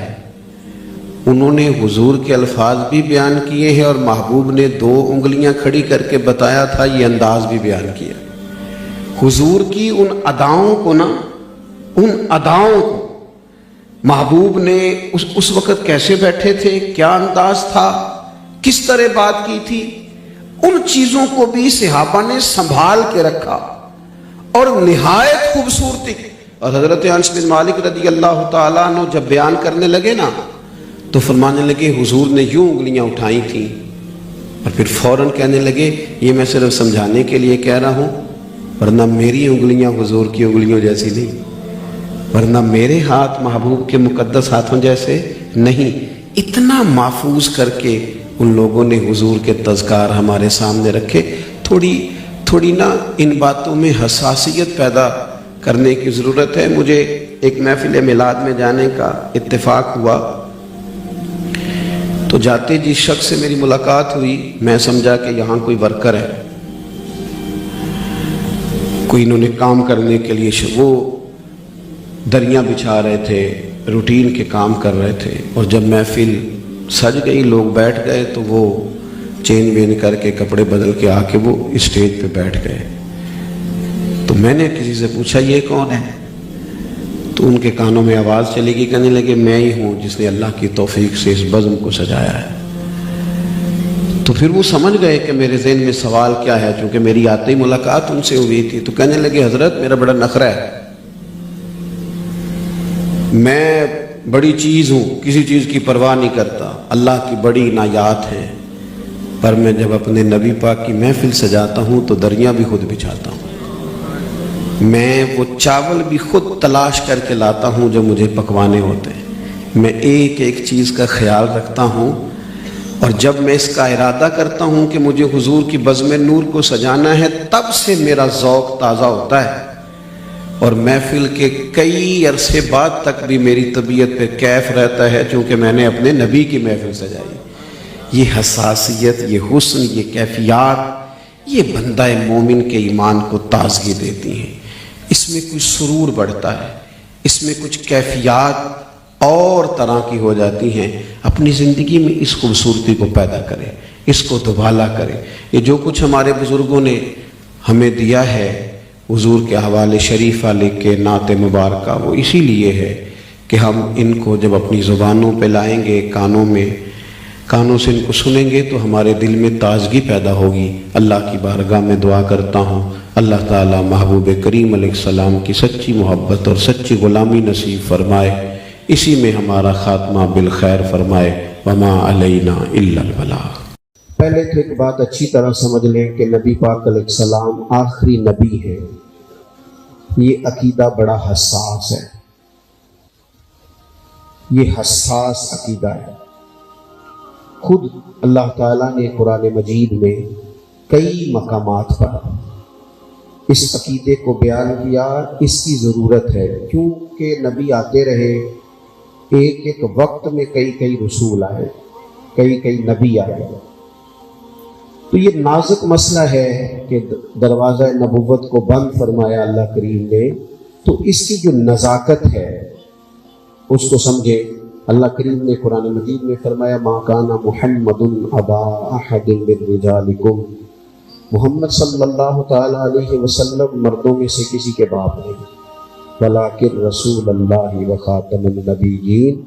انہوں نے حضور کے الفاظ بھی بیان کیے ہیں، اور محبوب نے 2 انگلیاں کھڑی کر کے بتایا تھا، یہ انداز بھی بیان کیا۔ حضور کی ان اداؤں کو نا، ان اداؤں کو محبوب نے اس وقت کیسے بیٹھے تھے، کیا انداز تھا، کس طرح بات کی تھی، ان چیزوں کو بھی صحابہ نے سنبھال کے رکھا، اور نہایت خوبصورتی۔ اور حضرت انس بن مالک رضی اللہ تعالیٰ عنہ جب بیان کرنے لگے نا، تو فرمانے لگے حضور نے یوں انگلیاں اٹھائی تھیں، اور پھر فوراً کہنے لگے یہ میں صرف سمجھانے کے لیے کہہ رہا ہوں، ورنہ میری انگلیاں حضور کی انگلیوں جیسی نہیں، ورنہ میرے ہاتھ محبوب کے مقدس ہاتھوں جیسے نہیں۔ اتنا محفوظ کر کے ان لوگوں نے حضور کے تذکار ہمارے سامنے رکھے۔ تھوڑی نا ان باتوں میں حساسیت پیدا کرنے کی ضرورت ہے۔ مجھے ایک محفل میلاد میں جانے کا اتفاق ہوا، تو جاتے جس شخص سے میری ملاقات ہوئی، میں سمجھا کہ یہاں کوئی ورکر ہے، کوئی انہوں نے کام کرنے کے لیے وہ دریاں بچھا رہے تھے، روٹین کے کام کر رہے تھے، اور جب محفل سج گئی، لوگ بیٹھ گئے، تو وہ چین بین کر کے کپڑے بدل کے آ کے وہ اسٹیج پہ بیٹھ گئے۔ تو میں نے کسی سے پوچھا یہ کون ہے؟ تو ان کے کانوں میں آواز چلی گئی، کہنے لگے میں ہی ہوں جس نے اللہ کی توفیق سے اس بزم کو سجایا ہے۔ تو پھر وہ سمجھ گئے کہ میرے ذہن میں سوال کیا ہے، چونکہ میری آتے ہی ملاقات ان سے ہوئی تھی۔ تو کہنے لگے حضرت میرا بڑا نخرہ ہے، میں بڑی چیز ہوں، کسی چیز کی پرواہ نہیں کرتا، اللہ کی بڑی عنایات ہیں، پر میں جب اپنے نبی پاک کی محفل سجاتا ہوں تو دریاں بھی خود بچھاتا ہوں، میں وہ چاول بھی خود تلاش کر کے لاتا ہوں جو مجھے پکوانے ہوتے ہیں، میں ایک ایک چیز کا خیال رکھتا ہوں، اور جب میں اس کا ارادہ کرتا ہوں کہ مجھے حضور کی بزم نور کو سجانا ہے، تب سے میرا ذوق تازہ ہوتا ہے، اور محفل کے کئی عرصے بعد تک بھی میری طبیعت پہ کیف رہتا ہے، چونکہ میں نے اپنے نبی کی محفل سجائی۔ یہ حساسیت، یہ حسن، یہ کیفیات، یہ بندہ مومن کے ایمان کو تازگی دیتی ہیں، اس میں کچھ سرور بڑھتا ہے، اس میں کچھ کیفیات اور طرح کی ہو جاتی ہیں۔ اپنی زندگی میں اس خوبصورتی کو پیدا کریں، اس کو دوبالا کریں۔ یہ جو کچھ ہمارے بزرگوں نے ہمیں دیا ہے حضور کے حوالے شریفہ لکھ کے، نعت مبارکہ، وہ اسی لیے ہے کہ ہم ان کو جب اپنی زبانوں پہ لائیں گے، کانوں سے ان کو سنیں گے، تو ہمارے دل میں تازگی پیدا ہوگی۔ اللہ کی بارگاہ میں دعا کرتا ہوں اللہ تعالی محبوب کریم علیہ السلام کی سچی محبت اور سچی غلامی نصیب فرمائے، اسی میں ہمارا خاتمہ بالخیر فرمائے، وما علینا الا البلاغ۔ پہلے تو ایک بات اچھی طرح سمجھ لیں کہ نبی پاک علیہ السلام آخری نبی ہیں، یہ عقیدہ بڑا حساس ہے، یہ حساس عقیدہ ہے۔ خود اللہ تعالیٰ نے قرآن مجید میں کئی مقامات پر اس عقیدے کو بیان کیا۔ اس کی ضرورت ہے کیونکہ نبی آتے رہے، ایک ایک وقت میں کئی رسول آئے، کئی نبی آئے، تو یہ نازک مسئلہ ہے کہ دروازہ نبوت کو بند فرمایا اللہ کریم نے، تو اس کی جو نزاکت ہے اس کو سمجھے۔ اللہ کریم نے قرآن مجید میں فرمایا ما کان محمد ابا احد من رجالکم، محمد صلی اللہ تعالی علیہ وسلم مردوں میں سے کسی کے باپ نہیں، ولکن رسول اللہ وخاتم النبیین،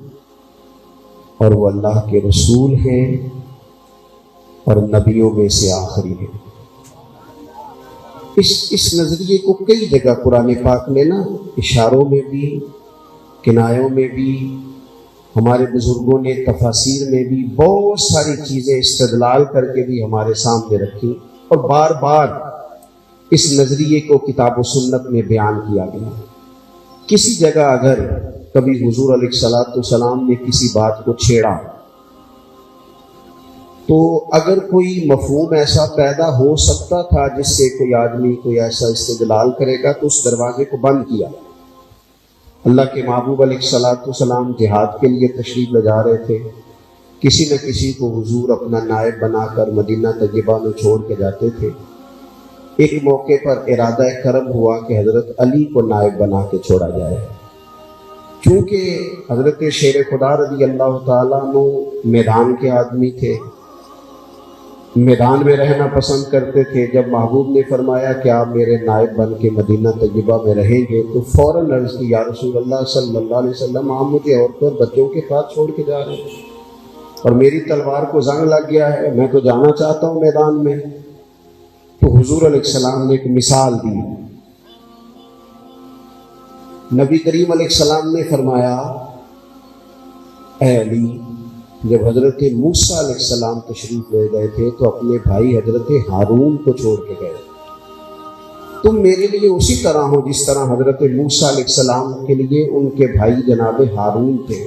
اور وہ اللہ کے رسول ہیں اور نبیوں میں سے آخری ہیں۔ اس نظریے کو کئی جگہ قرآن پاک میں نا اشاروں میں بھی، کنایوں میں بھی، ہمارے بزرگوں نے تفاسیر میں بھی بہت ساری چیزیں استدلال کر کے بھی ہمارے سامنے رکھی، اور بار بار اس نظریے کو کتاب و سنت میں بیان کیا گیا۔ کسی جگہ اگر کبھی حضور علیہ السلام نے کسی بات کو چھیڑا، تو اگر کوئی مفہوم ایسا پیدا ہو سکتا تھا جس سے کوئی آدمی کوئی ایسا استدلال کرے گا، تو اس دروازے کو بند کیا۔ اللہ کے محبوب علیہ السلام جہاد کے لیے تشریف لے جا رہے تھے، کسی نہ کسی کو حضور اپنا نائب بنا کر مدینہ طیبہ میں چھوڑ کے جاتے تھے۔ ایک موقع پر ارادہ کرم ہوا کہ حضرت علی کو نائب بنا کے چھوڑا جائے۔ چونکہ حضرت شیر خدا رضی اللہ تعالیٰ عنہ میدان کے آدمی تھے، میدان میں رہنا پسند کرتے تھے، جب محبوب نے فرمایا کہ آپ میرے نائب بن کے مدینہ طیبہ میں رہیں گے تو فوراً عرض کی یا رسول اللہ صلی اللہ علیہ وسلم، آپ مجھے عورتوں اور بچوں کے پاس چھوڑ کے جا رہے ہیں اور میری تلوار کو زنگ لگ گیا ہے، میں تو جانا چاہتا ہوں میدان میں۔ تو حضور علیہ السلام نے ایک مثال دی۔ نبی کریم علیہ السلام نے فرمایا، اے علی، جب حضرت موسیٰ علیہ السلام تشریف لے گئے تھے تو اپنے بھائی حضرت ہارون کو چھوڑ کے گئے، تم میرے لیے اسی طرح ہو جس طرح حضرت موسیٰ علیہ السلام کے لیے ان کے بھائی جناب ہارون تھے۔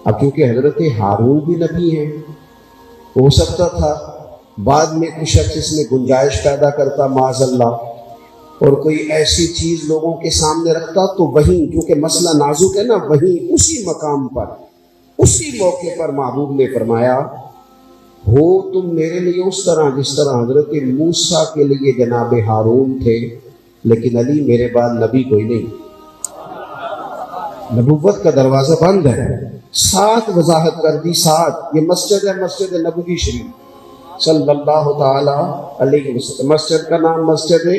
اب کیونکہ حضرت ہارون بھی نبی ہیں، ہو سکتا تھا بعد میں کچھ شخص اس میں گنجائش پیدا کرتا معاذ اللہ اور کوئی ایسی چیز لوگوں کے سامنے رکھتا، تو وہیں کیونکہ مسئلہ نازک ہے نا، وہیں اسی مقام پر اسی موقع پر محبوب نے فرمایا، ہو تم میرے لیے اس طرح جس طرح حضرت موسیٰ کے لیے جناب ہارون تھے، لیکن علی میرے بعد نبی کوئی نہیں، نبوت کا دروازہ بند ہے۔ ساتھ وضاحت کر دی، ساتھ یہ مسجد ہے، مسجد نبوی شریف صلی اللہ تعالی علیہ وسلم، مسجد کا نام مسجد ہے۔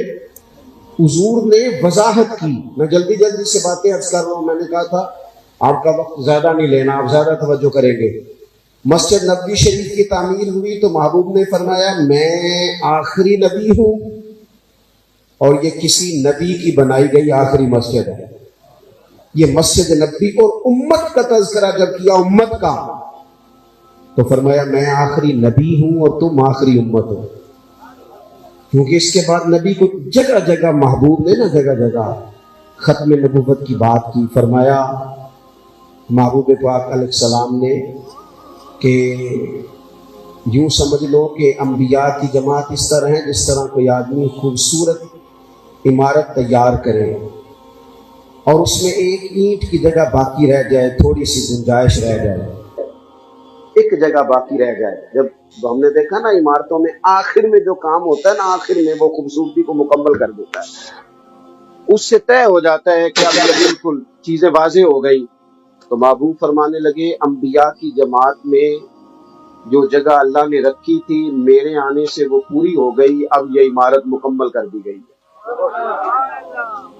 حضور نے وضاحت کی، میں جلدی جلدی سے باتیں عرض کر رہا ہوں، میں نے کہا تھا آپ کا وقت زیادہ نہیں لینا، آپ زیادہ توجہ کریں گے۔ مسجد نبوی شریف کی تعمیر ہوئی تو محبوب نے فرمایا، میں آخری نبی ہوں اور یہ کسی نبی کی بنائی گئی آخری مسجد ہے۔ یہ مسجد نبوی اور امت کا تذکرہ جب کیا، امت کا، تو فرمایا میں آخری نبی ہوں اور تم آخری امت ہو، کیونکہ اس کے بعد نبی کو جگہ جگہ محبوب نے نا جگہ جگہ ختم نبوت کی بات کی۔ فرمایا محبوب پاک علیہ السلام نے کہ یوں سمجھ لو کہ انبیاء کی جماعت اس طرح ہے جس طرح کوئی آدمی خوبصورت عمارت تیار کرے اور اس میں ایک اینٹ کی جگہ باقی رہ جائے، تھوڑی سی گنجائش رہ جائے، ایک جگہ باقی رہ جائے۔ جب ہم نے دیکھا نا عمارتوں میں آخر میں جو کام ہوتا ہے نا، آخر میں وہ خوبصورتی کو مکمل کر دیتا ہے، اس سے طے ہو جاتا ہے کہ اب بالکل چیزیں واضح ہو گئی۔ تو محبوب فرمانے لگے، انبیاء کی جماعت میں جو جگہ اللہ نے رکھی تھی میرے آنے سے وہ پوری ہو گئی، اب یہ عمارت مکمل کر دی گئی ہے۔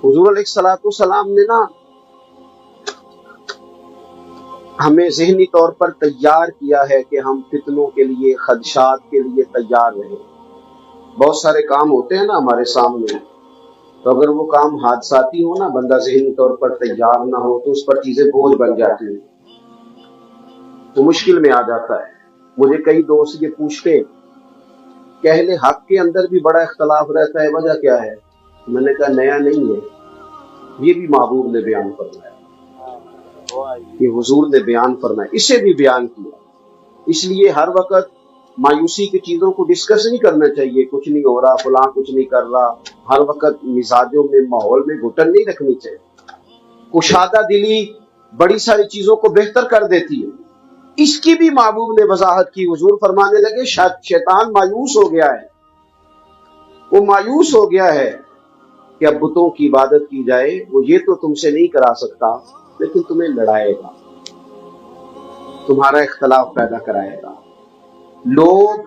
حضور علیہ السلام نے نا ہمیں ذہنی طور پر تیار کیا ہے کہ ہم فتنوں کے لیے، خدشات کے لیے تیار رہیں۔ بہت سارے کام ہوتے ہیں نا ہمارے سامنے، تو اگر وہ کام حادثاتی ہو نا، بندہ ذہنی طور پر تیار نہ ہو تو اس پر چیزیں بوجھ بن جاتی ہیں، تو مشکل میں آ جاتا ہے۔ مجھے کئی دوست یہ پوچھتے کہ اہل حق کے اندر بھی بڑا اختلاف رہتا ہے، وجہ کیا ہے؟ میں نے کہا نیا نہیں ہے، یہ بھی محبوب نے بیان فرمایا، یہ حضور نے بیان فرمایا، اسے بھی بیان کیا۔ اس لیے ہر وقت مایوسی کی چیزوں کو ڈسکس نہیں کرنا چاہیے، کچھ نہیں ہو رہا، فلاں کچھ نہیں کر رہا، ہر وقت مزاجوں میں، ماحول میں گھٹن نہیں رکھنی چاہیے۔ کشادہ دلی بڑی ساری چیزوں کو بہتر کر دیتی ہے، اس کی بھی محبوب نے وضاحت کی۔ حضور فرمانے لگے شیطان مایوس ہو گیا ہے، وہ مایوس ہو گیا ہے کہ اب بتوں کی عبادت کی جائے، وہ یہ تو تم سے نہیں کرا سکتا لیکن تمہیں لڑائے گا، تمہارا اختلاف پیدا کرائے گا۔ لوگ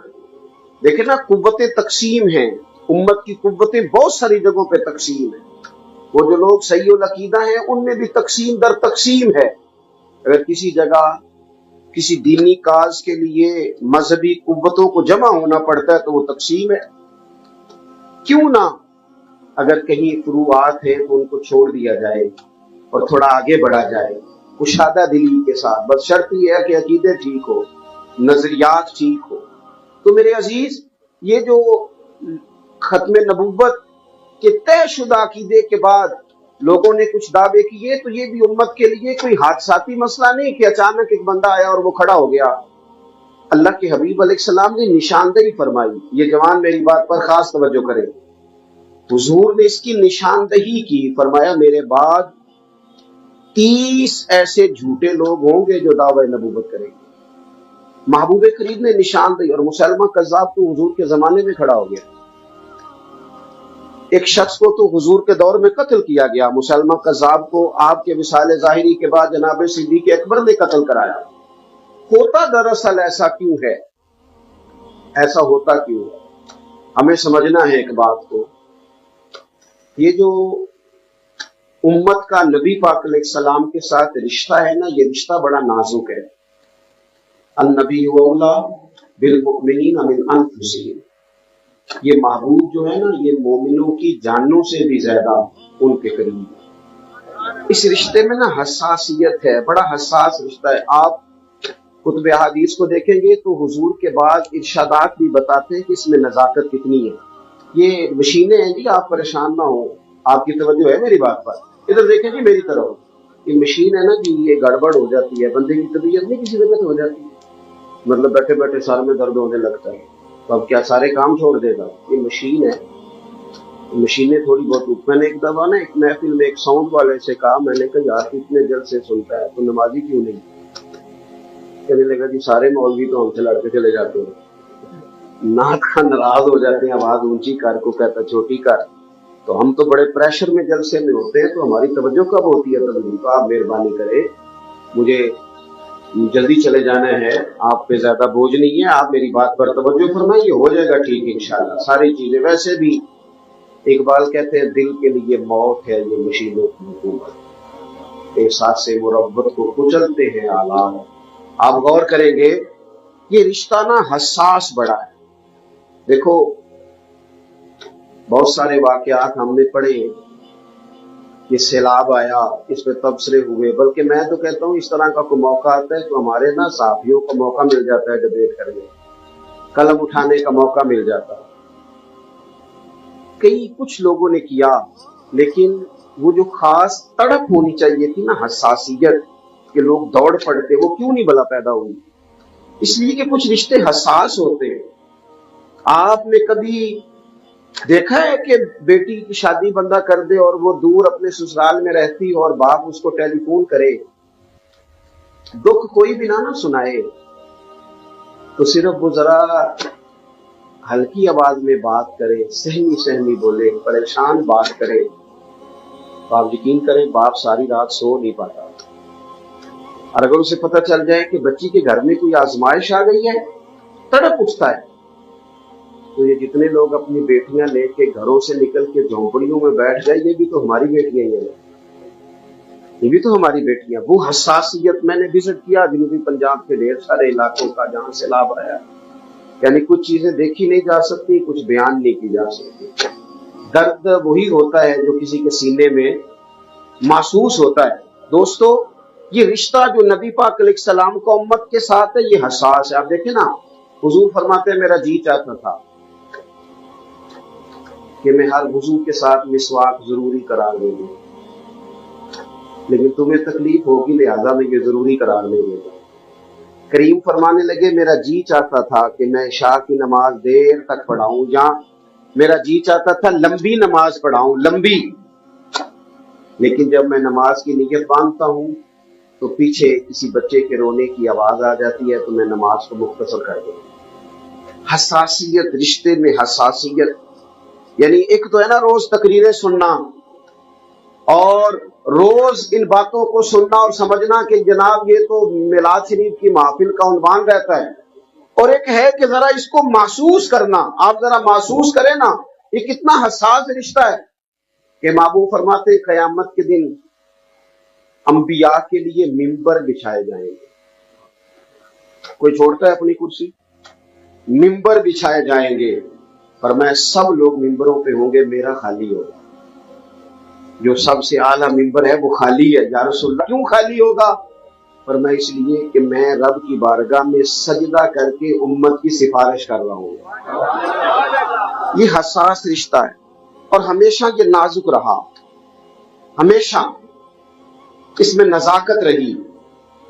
دیکھیں نا، قوتیں تقسیم ہیں، امت کی قوتیں بہت ساری جگہوں پہ تقسیم ہیں۔ وہ جو لوگ صحیح العقیدہ ہیں ان میں بھی تقسیم در تقسیم ہے۔ اگر کسی جگہ کسی دینی کاز کے لیے مذہبی قوتوں کو جمع ہونا پڑتا ہے تو وہ تقسیم ہے، کیوں نہ اگر کہیں فروعات ہیں تو ان کو چھوڑ دیا جائے اور تھوڑا آگے بڑھا جائے کشادہ دلی کے ساتھ، بس شرط یہ ہے کہ عقیدے ٹھیک ہو، نظریات ٹھیک ہو۔ تو میرے عزیز، یہ جو ختم نبوت کے طے شدہ عقیدے کے بعد لوگوں نے کچھ دعوے کیے، تو یہ بھی امت کے لیے کوئی حادثاتی مسئلہ نہیں کہ اچانک ایک بندہ آیا اور وہ کھڑا ہو گیا۔ اللہ کے حبیب علیہ السلام نے نشاندہی فرمائی، یہ جوان میری بات پر خاص توجہ کریں، حضور نے اس کی نشاندہی کی، فرمایا میرے بعد 30 ایسے جھوٹے لوگ ہوں گے جو دعوی نبوت کریں گے۔ محبوب کریم نے نشاندہی، اور مسلمہ کذاب تو حضور کے زمانے میں کھڑا ہو گیا، ایک شخص کو تو حضور کے دور میں قتل کیا گیا، مسلمہ کذاب کو آپ کے وصال ظاہری کے بعد جناب صدیق اکبر نے قتل کرایا۔ ہوتا دراصل ایسا کیوں ہے؟ ایسا ہوتا کیوں ہے؟ ہمیں سمجھنا ہے ایک بات کو، یہ جو امت کا نبی پاک علیہ السلام کے ساتھ رشتہ ہے نا، یہ رشتہ بڑا نازک ہے۔ النبی اولا بالمؤمنین من انفسہم، یہ محبوب جو ہے نا، یہ مومنوں کی جانوں سے بھی زیادہ ان کے قریب ہے۔ اس رشتے میں نا حساسیت ہے، بڑا حساس رشتہ ہے۔ آپ کتب احادیث کو دیکھیں گے تو حضور کے بعد ارشادات بھی بتاتے ہیں کہ اس میں نزاکت کتنی ہے۔ یہ مشینیں ہیں جی، آپ پریشان نہ ہوں، آپ کی توجہ ہے میری بات پر، ادھر دیکھیں جی میری طرف۔ یہ مشین ہے نا جی، یہ گڑبڑ ہو جاتی ہے، بندے کی طبیعت نہیں کسی وجہ سے ہو جاتی ہے، مطلب بیٹھے بیٹھے سر میں درد ہونے لگتا ہے، تو اب کیا سارے کام چھوڑ دے گا؟ یہ مشین ہے، مشینیں تھوڑی بہت۔ میں نے ایک دفعہ نا ایک محفل میں ایک ساؤنڈ والے سے کہا، میں نے کہا یار اتنے جلد سے سنتا ہے تو نمازی کیوں نہیں؟ کہنے لگا جی سارے مولوی تو ہم سے لڑ کے چلے جاتے ہیں، ناک کا ناراض ہو جاتے ہیں، آواز اونچی کر کو کہتا چھوٹی کر، تو ہم تو بڑے پریشر میں جلسے میں ہوتے ہیں، تو ہماری توجہ کب ہوتی ہے تبلیغ؟ تو آپ مہربانی کرے، مجھے جلدی چلے جانا ہے، آپ پہ زیادہ بوجھ نہیں ہے، آپ میری بات پر توجہ فرمائیے، ہو جائے گا ٹھیک انشاءاللہ ساری چیزیں۔ ویسے بھی اقبال کہتے ہیں دل کے لیے موت ہے یہ مشینوں کی حکومت، احساس مربت کو کچلتے ہیں آلات۔ آپ غور کریں گے یہ رشتہ نا حساس بڑا ہے۔ دیکھو بہت سارے واقعات ہم نے پڑھے، یہ سیلاب آیا، اس پہ تبصرے ہوئے، بلکہ میں تو کہتا ہوں اس طرح کا کوئی موقع آتا ہے تو ہمارے نا صحافیوں کو موقع مل جاتا ہے ڈبیٹ کرنے، قلم اٹھانے کا موقع مل جاتا ہے۔ کچھ لوگوں نے کیا، لیکن وہ جو خاص تڑپ ہونی چاہیے تھی نا، حساسیت کہ لوگ دوڑ پڑتے، وہ کیوں نہیں بلا پیدا ہوئی؟ اس لیے کہ کچھ رشتے حساس ہوتے ہیں۔ آپ نے کبھی دیکھا ہے کہ بیٹی کی شادی بندہ کر دے اور وہ دور اپنے سسرال میں رہتی اور باپ اس کو ٹیلی فون کرے، دکھ کوئی بھی نہ سنائے تو صرف وہ ذرا ہلکی آواز میں بات کرے، سہمی سہمی بولے، پریشان بات کرے، تو آپ یقین کریں باپ ساری رات سو نہیں پاتا۔ اور اگر اسے پتہ چل جائے کہ بچی کے گھر میں کوئی آزمائش آ گئی ہے، تڑپ اٹھتا ہے۔ تو یہ جتنے لوگ اپنی بیٹیاں لے کے گھروں سے نکل کے جھونپڑیوں میں بیٹھ گئے، یہ بھی تو ہماری بیٹیاں ہی ہیں، یہ بھی تو ہماری بیٹیاں۔ وہ حساسیت، میں نے وزٹ کیا جنوبی پنجاب کے ڈھیر سارے علاقوں کا جہاں سیلاب آیا، یعنی کچھ چیزیں دیکھی نہیں جا سکتی، کچھ بیان نہیں کی جا سکتی۔ درد وہی ہوتا ہے جو کسی کے سینے میں محسوس ہوتا ہے۔ دوستو یہ رشتہ جو نبی پاک علیہ السلام کا امت کے ساتھ ہے، یہ حساس ہے۔ آپ دیکھیں نا، حضور فرماتے ہیں میرا جی چاہتا تھا کہ میں ہر وضو کے ساتھ مسواک ضروری قرار دے دوں، لیکن تمہیں تکلیف ہوگی لہذا میں یہ ضروری قرار نہیں دے گا۔ کریم فرمانے لگے میرا جی چاہتا تھا کہ میں عشاء کی نماز دیر تک پڑھاؤں، یا میرا جی چاہتا تھا لمبی نماز پڑھاؤں، لمبی، لیکن جب میں نماز کی نیت باندھتا ہوں تو پیچھے کسی بچے کے رونے کی آواز آ جاتی ہے تو میں نماز کو مختصر کر دوں۔ حساسیت، رشتے میں حساسیت، یعنی ایک تو ہے نا روز تقریریں سننا اور روز ان باتوں کو سننا اور سمجھنا کہ جناب یہ تو میلاد شریف کی محفل کا عنوان رہتا ہے، اور ایک ہے کہ ذرا اس کو محسوس کرنا۔ آپ ذرا محسوس کریں نا یہ کتنا حساس رشتہ ہے کہ محبوب فرماتے قیامت کے دن انبیاء کے لیے ممبر بچھائے جائیں گے۔ کوئی چھوڑتا ہے اپنی کرسی؟ ممبر بچھائے جائیں گے، فرمایا سب لوگ ممبروں پہ ہوں گے، میرا خالی ہوگا۔ جو سب سے اعلیٰ ممبر ہے وہ خالی ہے۔ یا رسول اللہ کیوں خالی ہوگا؟ فرمایا اس لیے کہ میں رب کی بارگاہ میں سجدہ کر کے امت کی سفارش کر رہا ہوں۔ یہ حساس رشتہ ہے اور ہمیشہ یہ نازک رہا، ہمیشہ اس میں نزاکت رہی۔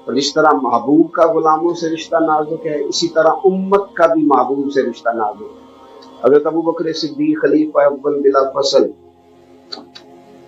اور اس طرح محبوب کا غلاموں سے رشتہ نازک ہے، اسی طرح امت کا بھی محبوب سے رشتہ نازک ہے۔ حضرت ابوبکر صدیق خلیفہ اول بلا فصل،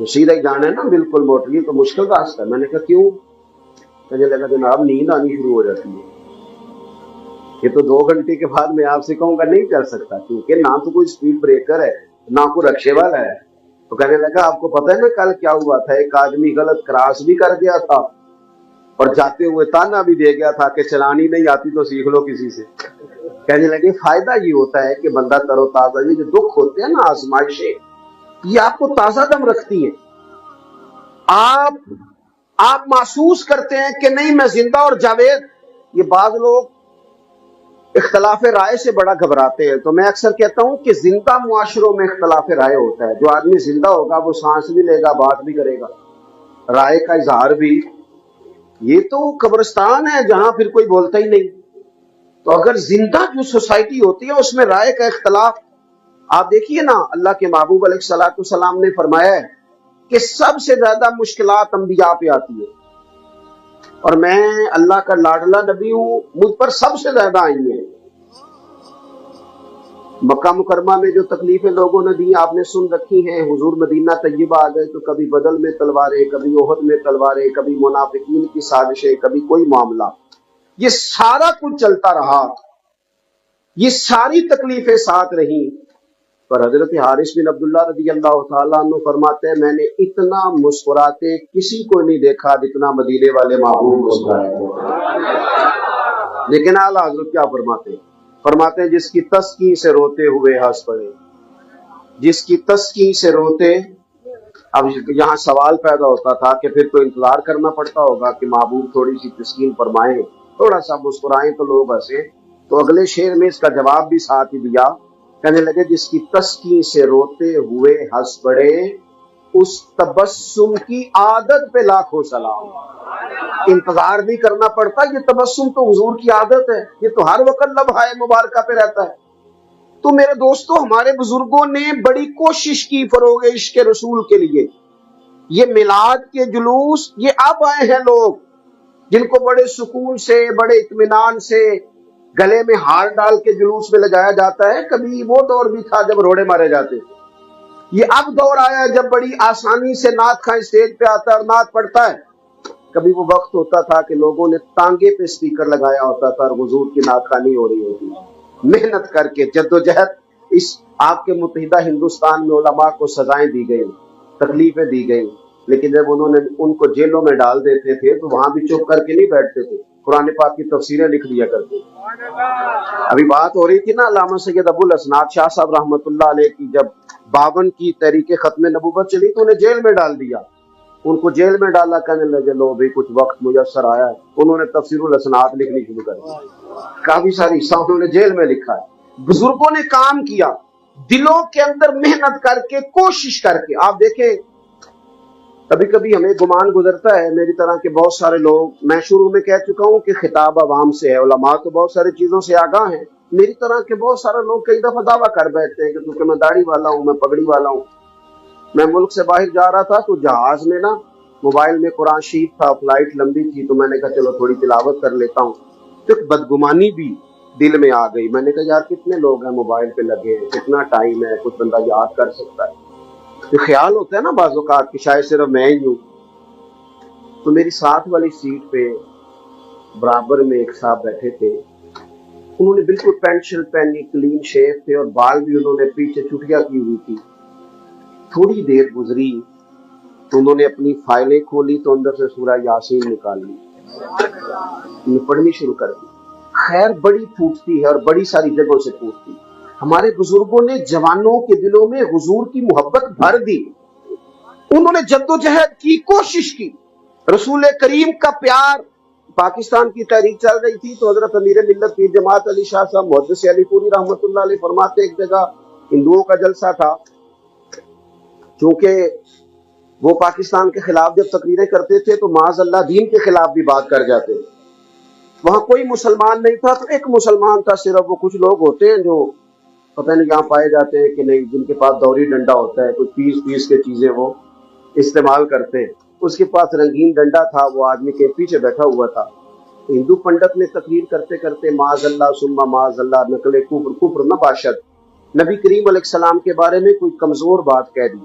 تو سیدھا ہی جانا ہے نا بالکل موٹر، یہ تو مشکل راستہ ہے۔ میں نے کہا کیوں؟ کہنے لگا جناب نیند آنی شروع ہو جاتی ہے، یہ تو 2 گھنٹے کے بعد میں آپ سے کہوں گا نہیں چل سکتا، کیونکہ نہ تو کوئی اسپیڈ بریکر ہے نہ کوئی رکشے والا ہے۔ تو کہنے لگا آپ کو پتہ ہے نا کل کیا ہوا تھا، ایک آدمی غلط کراس بھی کر گیا تھا اور جاتے ہوئے تانا بھی دے گیا تھا کہ چلانی نہیں آتی تو سیکھ لو کسی سے۔ کہنے لگے فائدہ یہ ہوتا ہے کہ بندہ تر و تازہ، یہ جو دکھ ہوتے ہیں نا آزمائشیں، یہ آپ کو تازہ دم رکھتی ہیں۔ آپ محسوس کرتے ہیں کہ نہیں میں زندہ اور جاوید۔ یہ بعض لوگ اختلاف رائے سے بڑا گھبراتے ہیں، تو میں اکثر کہتا ہوں کہ زندہ معاشروں میں اختلاف رائے ہوتا ہے۔ جو آدمی زندہ ہوگا وہ سانس بھی لے گا، بات بھی کرے گا، رائے کا اظہار بھی۔ یہ تو قبرستان ہے جہاں پھر کوئی بولتا ہی نہیں۔ تو اگر زندہ جو سوسائٹی ہوتی ہے اس میں رائے کا اختلاف، آپ دیکھیے نا اللہ کے محبوب علیہ الصلوۃ والسلام نے فرمایا ہے کہ سب سے زیادہ مشکلات انبیاء پہ آتی ہے، اور میں اللہ کا لاڈلا نبی ہوں، مجھ پر سب سے زیادہ آئی ہیں۔ مکہ مکرمہ میں جو تکلیفیں لوگوں نے دی آپ نے سن رکھی ہیں۔ حضور مدینہ طیبہ آ گئے تو کبھی بدل میں تلواریں، کبھی احد میں تلواریں، کبھی منافقین کی سازشیں، کبھی کوئی معاملہ، یہ سارا کچھ چلتا رہا، یہ ساری تکلیفیں ساتھ رہیں۔ پر حضرت حارث بن عبداللہ رضی اللہ تعالیٰ عنہ فرماتے ہیں میں نے اتنا مسکراتے کسی کو نہیں دیکھا جتنا مدینے والے محبوب مسکرائے تھے۔ لیکن اعلیٰ حضرت کیا فرماتے ہیں؟ فرماتے ہیں جس کی تسکین سے روتے ہوئے ہنس پڑے، جس کی تسکین سے روتے۔ اب یہاں سوال پیدا ہوتا تھا کہ پھر تو انتظار کرنا پڑتا ہوگا کہ محبوب تھوڑی سی تسکین فرمائیں، تھوڑا سا مسکرائیں تو لوگ ہنسیں۔ تو اگلے شعر میں اس کا جواب بھی ساتھ ہی دیا، کہنے لگے جس کی تسکین سے روتے ہوئے ہنس پڑے، اس تبسم کی عادت پہ لاکھوں سلام۔ انتظار نہیں کرنا پڑتا، یہ تبسم تو حضور کی عادت ہے، یہ تو ہر وقت لمحہ مبارکہ پہ رہتا ہے۔ تو میرے دوستو ہمارے بزرگوں نے بڑی کوشش کی فروغ عشق رسول کے لیے۔ یہ میلاد کے جلوس یہ اب آئے ہیں لوگ جن کو بڑے سکون سے، بڑے اطمینان سے گلے میں ہار ڈال کے جلوس میں لگایا جاتا ہے۔ کبھی وہ دور بھی تھا جب روڑے مارے جاتے تھے، یہ اب دور آیا ہے جب بڑی آسانی سے نعت خواں اسٹیج پہ آتا ہے اور نعت پڑھتا ہے۔ کبھی وہ وقت ہوتا تھا کہ لوگوں نے ٹانگے پہ سپیکر لگایا ہوتا تھا اور حضور کی نعت خوانی ہو رہی ہوتی، محنت کر کے جدوجہد۔ اس آپ کے متحدہ ہندوستان میں علماء کو سزائیں دی گئی، تکلیفیں دی گئی، لیکن جب انہوں نے ان کو جیلوں میں ڈال دیتے تھے تو وہاں بھی چپ کر کے نہیں بیٹھتے تھے، قرآن پاک کی تفسیریں لکھ دیا کرتے۔ ابھی بات ہو رہی تھی نا علامہ سید ابو الاسناد شاہ صاحب رحمۃ اللہ علیہ کی، جب 52 کی تحریک ختم نبوت چلی تو انہیں جیل میں ڈال دیا، ان کو جیل میں ڈالا، کہنے لگے لو بھائی کچھ وقت میسر آیا ہے، انہوں نے تفسیر الاسناد لکھنی شروع کر دی، کافی ساری حصہ انہوں نے جیل میں لکھا ہے۔ بزرگوں نے کام کیا دلوں کے اندر محنت کر کے، کوشش کر کے۔ آپ دیکھیں کبھی کبھی ہمیں گمان گزرتا ہے، میری طرح کے بہت سارے لوگ، میں شروع میں کہہ چکا ہوں کہ خطاب عوام سے ہے، علماء تو بہت ساری چیزوں سے آگاہ ہیں، میری طرح کے بہت سارے لوگ کئی دفعہ دعویٰ کر بیٹھتے ہیں کہ کیونکہ میں داڑھی والا ہوں، میں پگڑی والا ہوں۔ میں ملک سے باہر جا رہا تھا تو جہاز میں نا موبائل میں قرآن شریف تھا، فلائٹ لمبی تھی، تو میں نے کہا چلو تھوڑی تلاوت کر لیتا ہوں، تو ایک بدگمانی بھی دل میں آ گئی۔ میں نے کہا یار کتنے لوگ ہیں موبائل پہ لگے ہیں، کتنا ٹائم ہے، کچھ بندہ یاد کر سکتا ہے۔ تو خیال ہوتا ہے نا بعض اوقات کہ شاید صرف میں ہی ہوں۔ تو میری ساتھ والی سیٹ پہ برابر میں ایک صاحب بیٹھے تھے، انہوں نے بالکل پینٹ شرٹ پہنی، کلین شیو تھے، اور بال بھی انہوں نے پیچھے چٹیاں کی ہوئی تھی۔ تھوڑی دیر گزری تو انہوں نے اپنی فائلیں کھولی تو اندر سے سورہ یاسین نکال لی، پڑھنی شروع کر دی۔ خیر بڑی پھوٹتی ہے اور بڑی ساری جگہوں سے پھوٹتی۔ ہمارے بزرگوں نے جوانوں کے دلوں میں حضور کی محبت بھر دی، انہوں نے جدوجہد کی، کوشش کی۔ رسول کریم کا پیار، پاکستان کی تحریک چل رہی تھی تو حضرت امیر ملت پیر جماعت علی شاہ صاحب محدث علی پوری رحمۃ اللہ علیہ فرماتے ایک جگہ ہندوؤں کا جلسہ تھا، چونکہ وہ پاکستان کے خلاف جب تقریریں کرتے تھے تو معاذ اللہ دین کے خلاف بھی بات کر جاتے، وہاں کوئی مسلمان نہیں تھا، تو ایک مسلمان تھا صرف۔ وہ کچھ لوگ ہوتے ہیں جو پتہ نہیں یہاں پائے جاتے ہیں کہ نہیں، جن کے پاس دوری ڈنڈا ہوتا ہے، کچھ پیس کے چیزیں وہ استعمال کرتے ہیں، اس کے پاس رنگین ڈنڈا تھا، وہ آدمی کے پیچھے بیٹھا ہوا تھا۔ ہندو پنڈت نے تقریر کرتے کرتے معاذ اللہ ثم معاذ اللہ نقل کفر نہ باشد، نبی کریم علیہ السلام کے بارے میں کوئی کمزور بات کہہ دی۔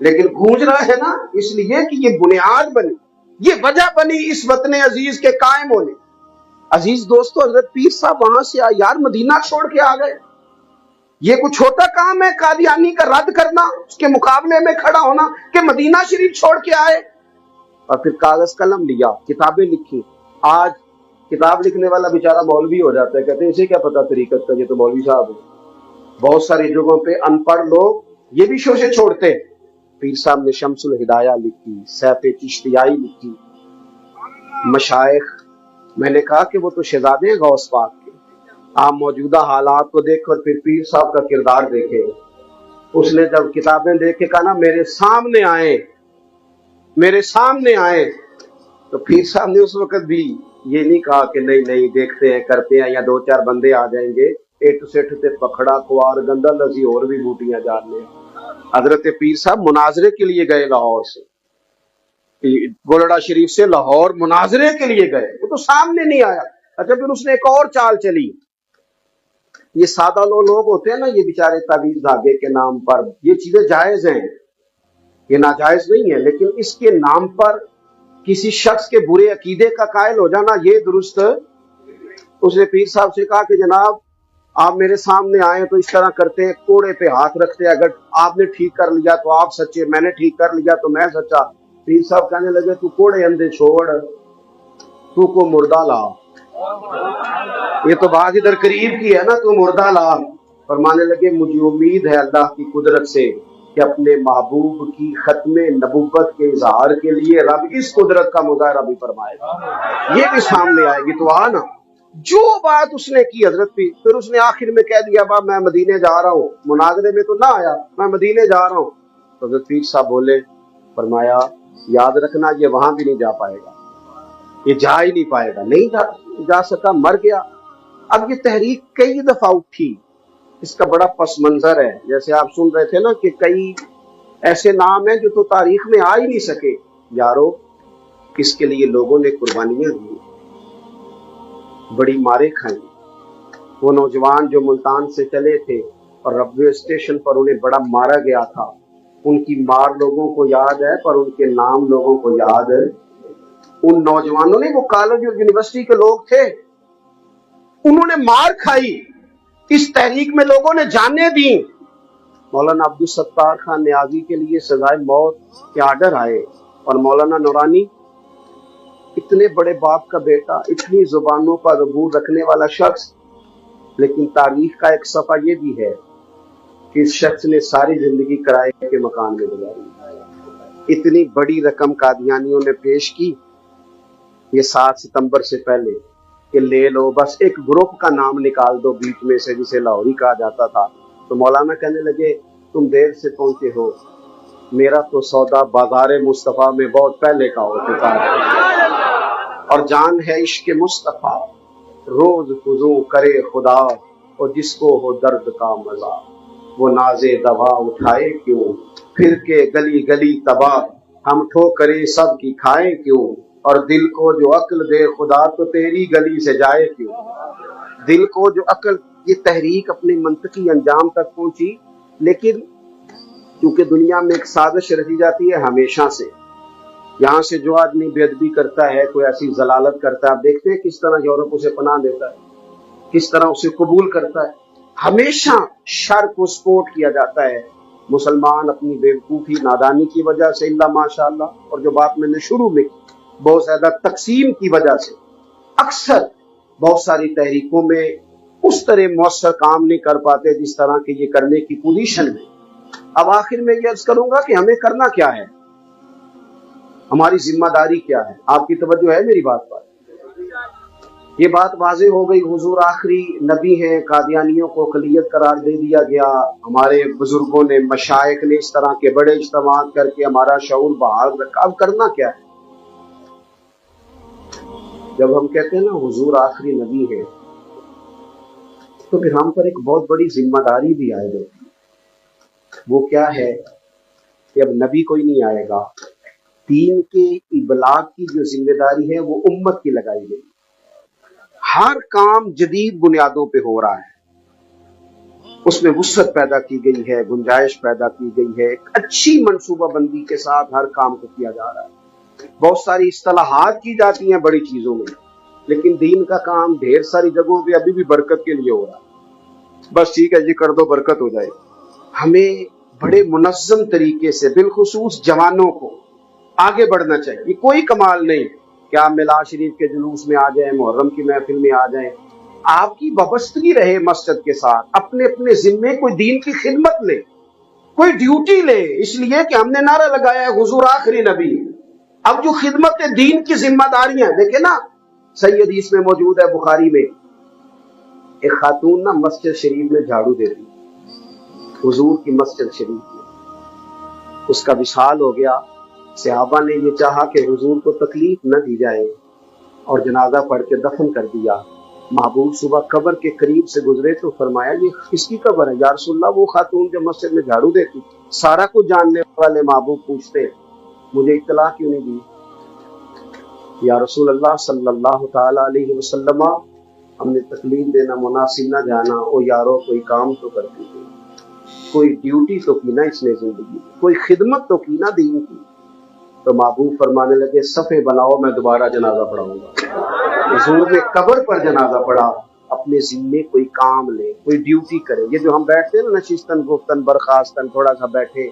لیکن گونج رہا ہے نا اس لیے کہ یہ بنیاد بنی، یہ وجہ بنی اس وطن عزیز کے قائم ہونے۔ عزیز دوستو، حضرت پیر صاحب وہاں سے یار مدینہ چھوڑ کے آ گئے۔ یہ کوئی چھوٹا کام ہے قادیانی کا رد کرنا، اس کے مقابلے میں کھڑا ہونا، کہ مدینہ شریف چھوڑ کے آئے اور پھر کاغذ قلم لیا، کتابیں لکھی۔ آج کتاب لکھنے والا بیچارہ مولوی ہو جاتا ہے، کہتے ہیں اسے کیا پتا طریقت کا، یہ تو مولوی صاحب ہے۔ بہت ساری جگہوں پہ ان پڑھ لوگ یہ بھی شوشے چھوڑتے ہیں۔ پیر صاحب نے شمس الہدایہ لکھی، سیف چشتیائی لکھی، مشائخ، میں نے کہا کہ وہ تو شہزادے ہیں غوث پاک کے۔ آپ موجودہ حالات کو دیکھ کر پھر پیر صاحب کا کردار دیکھیں۔ اس نے جب کتابیں دیکھ کے کہا نا میرے سامنے آئے، میرے سامنے آئے، تو پیر صاحب نے اس وقت بھی یہ نہیں کہا کہ نہیں نہیں دیکھتے ہیں کرتے ہیں یا دو چار بندے آ جائیں گے، ایٹ سیٹ تے پکھڑا کوار گندا لسی اور بھی بوٹیاں جاننے۔ حضرت پیر صاحب مناظرے کے لیے گئے لاہور سے، گولڑا شریف سے لاہور مناظرے کے لیے گئے، وہ تو سامنے نہیں آیا۔ اچھا پھر اس نے ایک اور چال چلی۔ یہ سادہ لوگ ہوتے ہیں نا، یہ بیچارے تعویذ دھاگے کے نام پر، یہ چیزیں جائز ہیں، یہ ناجائز نہیں ہے، لیکن اس کے نام پر کسی شخص کے برے عقیدے کا قائل ہو جانا یہ درست۔ اس نے پیر صاحب سے کہا کہ جناب آپ میرے سامنے آئے تو اس طرح کرتے ہیں، کوڑے پہ ہاتھ رکھتے ہیں، اگر آپ نے ٹھیک کر لیا تو آپ سچے، میں نے ٹھیک کر لیا تو میں سچا۔ پیر صاحب کہنے لگے تو کوڑے اندھے چھوڑ، تو کو مردہ لا۔ یہ تو بات ادھر قریب کی ہے نا، تو مردہ لا۔ فرمانے لگے مجھے امید ہے اللہ کی قدرت سے کہ اپنے محبوب کی ختم نبوت کے اظہار کے لیے رب اس قدرت کا مظاہرہ بھی فرمائے گا، یہ بھی سامنے آئے گی۔ تو آنا جو بات اس نے کی حضرت پھر اس نے آخر میں کہہ دیا با میں مدینے جا رہا ہوں، مناظرے میں تو نہ آیا، میں مدینے جا رہا ہوں۔ تو حضرت پیر صاحب بولے، فرمایا یاد رکھنا یہ وہاں بھی نہیں جا پائے گا، یہ جا ہی نہیں پائے گا، نہیں جا سکا، مر گیا۔ اب یہ تحریک کئی دفعہ اٹھی، اس کا بڑا پس منظر ہے، جیسے آپ سن رہے تھے نا کہ کئی ایسے نام ہیں جو تو تاریخ میں آ ہی نہیں سکے۔ یارو اس کے لیے لوگوں نے قربانیاں دی، بڑی ماریں کھائیں۔ وہ نوجوان جو ملتان سے چلے تھے اور ریلوے اسٹیشن پر انہیں بڑا مارا گیا تھا، ان کی مار لوگوں کو یاد ہے پر ان کے نام لوگوں کو یاد ہے۔ ان نوجوانوں نے، وہ کالج اور یونیورسٹی کے لوگ تھے، انہوں نے مار کھائی، اس تحریک میں لوگوں نے جانیں دی۔ مولانا عبدالستار خان نیازی کے لیے سزائے موت کے آرڈر آئے، اور مولانا نورانی اتنے بڑے باپ کا بیٹا، اتنی زبانوں پر عبور رکھنے والا شخص، لیکن تاریخ کا ایک صفحہ یہ بھی ہے کہ اس شخص نے ساری زندگی کرائے کے مکان میں گزاری۔ اتنی بڑی رقم قادیانیوں نے پیش کی یہ 7 ستمبر سے پہلے کہ لے لو، بس ایک گروپ کا نام نکال دو بیچ میں سے جسے لاہوری کہا جاتا تھا۔ تو مولانا کہنے لگے تم دیر سے پہنچے ہو، میرا تو سودا بازار مصطفیٰ میں بہت پہلے کا ہو چکا ہے، اور جان ہے عشق مصطفیٰ روز فزوں کرے خدا، اور جس کو ہو درد کا مزہ وہ نازے دوا اٹھائے کیوں، پھر کے گلی گلی تباہ ہم ٹھوکریں سب کی کھائے کیوں، اور دل کو جو عقل دے خدا تو تیری گلی سے جائے کیوں۔ دل کو جو عقل، یہ تحریک اپنے منطقی انجام تک پہنچی، لیکن کیونکہ دنیا میں ایک سازش رچی جاتی ہے ہمیشہ سے، یہاں سے جو آدمی بے ادبی کرتا ہے، کوئی ایسی ضلالت کرتا ہے، آپ دیکھتے ہیں کس طرح یورپ اسے پناہ دیتا ہے، کس طرح اسے قبول کرتا ہے، ہمیشہ شر کو سپورٹ کیا جاتا ہے۔ مسلمان اپنی بیوقوفی نادانی کی وجہ سے، اللہ ماشاءاللہ، اور جو بات میں نے شروع میں بہت زیادہ تقسیم کی وجہ سے، اکثر بہت ساری تحریکوں میں اس طرح مؤثر کام نہیں کر پاتے جس طرح کہ یہ کرنے کی پوزیشن میں۔ اب آخر میں یہ عرض کروں گا کہ ہمیں کرنا کیا ہے، ہماری ذمہ داری کیا ہے۔ آپ کی توجہ ہے میری بات پر؟ یہ بات واضح ہو گئی، حضور آخری نبی ہیں، قادیانیوں کو اقلیت قرار دے دیا گیا، ہمارے بزرگوں نے، مشائخ نے اس طرح کے بڑے اجتماعات کر کے ہمارا شعور بحال رکھا۔ اب کرنا کیا ہے؟ جب ہم کہتے ہیں نا حضور آخری نبی ہے، تو پھر ہم پر ایک بہت بڑی ذمہ داری بھی عائد ہوتی ہے۔ وہ کیا ہے کہ اب نبی کوئی نہیں آئے گا، دین کے ابلاغ کی جو ذمہ داری ہے وہ امت کی لگائی گئی۔ ہر کام جدید بنیادوں پہ ہو رہا ہے، اس میں وسعت پیدا کی گئی ہے، گنجائش پیدا کی گئی ہے، ایک اچھی منصوبہ بندی کے ساتھ ہر کام کو کیا جا رہا ہے۔ بہت ساری اصطلاحات کی جاتی ہیں بڑی چیزوں میں، لیکن دین کا کام ڈھیر ساری جگہوں پہ ابھی بھی برکت کے لیے ہو رہا ہے۔ بس ٹھیک ہے جی کر دو برکت ہو جائے۔ ہمیں بڑے منظم طریقے سے بالخصوص جوانوں کو آگے بڑھنا چاہیے۔ کوئی کمال نہیں کہ آپ میلاد شریف کے جلوس میں آ جائیں، محرم کی محفل میں آ جائیں۔ آپ کی وابستگی رہے مسجد کے ساتھ، اپنے اپنے ذمے کوئی دین کی خدمت لے، کوئی ڈیوٹی لے، اس لیے کہ ہم نے نعرہ لگایا ہے حضور آخری نبی۔ اب جو خدمت دین کی ذمہ داریاں دیکھیں نا، صحیح حدیث میں موجود ہے بخاری میں، ایک خاتون نا مسجد شریف میں جھاڑو دیتی، حضور کی مسجد شریف میں۔ اس کا وصال ہو گیا، صحابہ نے یہ چاہا کہ حضور کو تکلیف نہ دی جائے اور جنازہ پڑھ کے دفن کر دیا۔ محبوب صبح قبر کے قریب سے گزرے تو فرمایا یہ کس کی قبر ہے؟ یا رسول اللہ وہ خاتون جو مسجد میں جھاڑو دیتی۔ سارا کچھ جاننے والے محبوب پوچھتے مجھے اطلاع کیوں نہیں دی؟ یا رسول اللہ صلی اللہ تعالی علیہ وسلم ہم نے تکلیف دینا مناسب نہ جانا، او یارو کوئی کام تو کرتی تھی، کوئی ڈیوٹی تو کی نا اس نے زندگی، کوئی خدمت تو کی نا دین کی۔ تو محبوب فرمانے لگے صفے بناؤ میں دوبارہ جنازہ پڑھاؤں گا۔ حضور نے قبر پر جنازہ پڑھا۔ اپنے ذمے کوئی کام لے، کوئی ڈیوٹی کرے۔ یہ جو ہم بیٹھتے ہیں نا نشستن گفتن برخاستن، تھوڑا سا بیٹھے،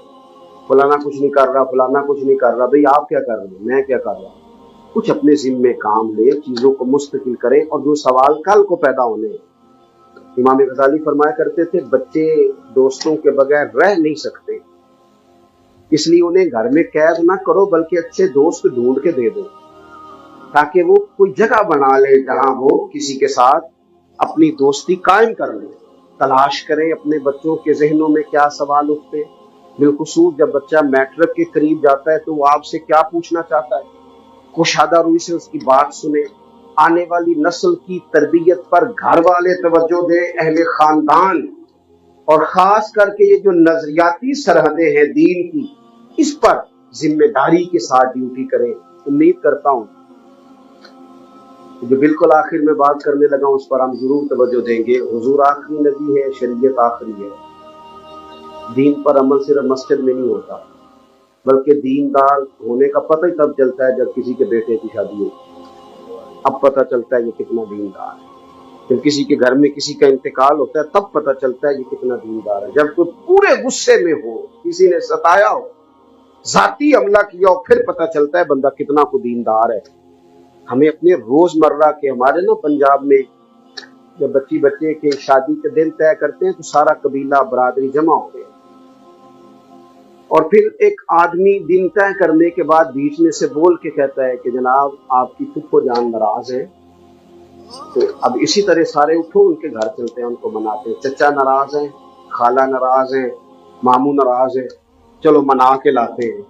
فلانا کچھ نہیں کر رہا، فلانا کچھ نہیں کر رہا، بھئی آپ کیا کر رہے ہیں، میں کیا کر رہا ہوں؟ کچھ اپنے ذمے کام لے، چیزوں کو مستقل کرے، اور جو سوال کل کو پیدا ہونے ہیں۔ امام غزالی فرمایا کرتے تھے بچے دوستوں کے بغیر رہ نہیں سکتے، اس لیے انہیں گھر میں قید نہ کرو بلکہ اچھے دوست ڈھونڈ کے دے دو، تاکہ وہ کوئی جگہ بنا لے جہاں وہ کسی کے ساتھ اپنی دوستی قائم کر لے۔ تلاش کریں اپنے بچوں کے ذہنوں میں کیا سوال اٹھتے، بالخصوص جب بچہ میٹرک کے قریب جاتا ہے تو وہ آپ سے کیا پوچھنا چاہتا ہے۔ کشادہ روئی سے اس کی بات سنیں۔ آنے والی نسل کی تربیت پر گھر والے توجہ دیں، اہل خاندان، اور خاص کر کے یہ جو نظریاتی سرحدیں ہیں دین کی، اس پر ذمہ داری کے ساتھ ڈیوٹی کریں۔ امید کرتا ہوں جو بالکل آخر میں بات کرنے لگا اس پر ہم ضرور توجہ دیں گے۔ حضور آخری نبی ہے، شریعت آخری ہے۔ دین پر عمل صرف مسجد میں نہیں ہوتا، بلکہ دیندار ہونے کا پتہ ہی تب چلتا ہے جب کسی کے بیٹے کی شادی ہو۔ اب پتہ چلتا ہے یہ کتنا دیندار ہے۔ جب کسی کے گھر میں کسی کا انتقال ہوتا ہے تب پتہ چلتا ہے یہ کتنا دیندار ہے۔ جب کوئی پورے غصے میں ہو، کسی نے ستایا ہو، ذاتی حملہ کیا ہو، پھر پتہ چلتا ہے بندہ کتنا کو دیندار ہے۔ ہمیں اپنے روزمرہ کے، ہمارے نا پنجاب میں جب بچے کے شادی کے دن طے کرتے ہیں تو سارا قبیلہ برادری جمع ہو گئے، اور پھر ایک آدمی دن طے کرنے کے بعد بیچ میں سے بول کے کہتا ہے کہ جناب آپ کی پھپھو جان ناراض ہے، تو اب اسی طرح سارے اٹھو ان کے گھر چلتے ہیں، ان کو مناتے ہیں۔ چچا ناراض ہیں، خالہ ناراض ہیں، ماموں ناراض ہیں، چلو منا کے لاتے ہیں۔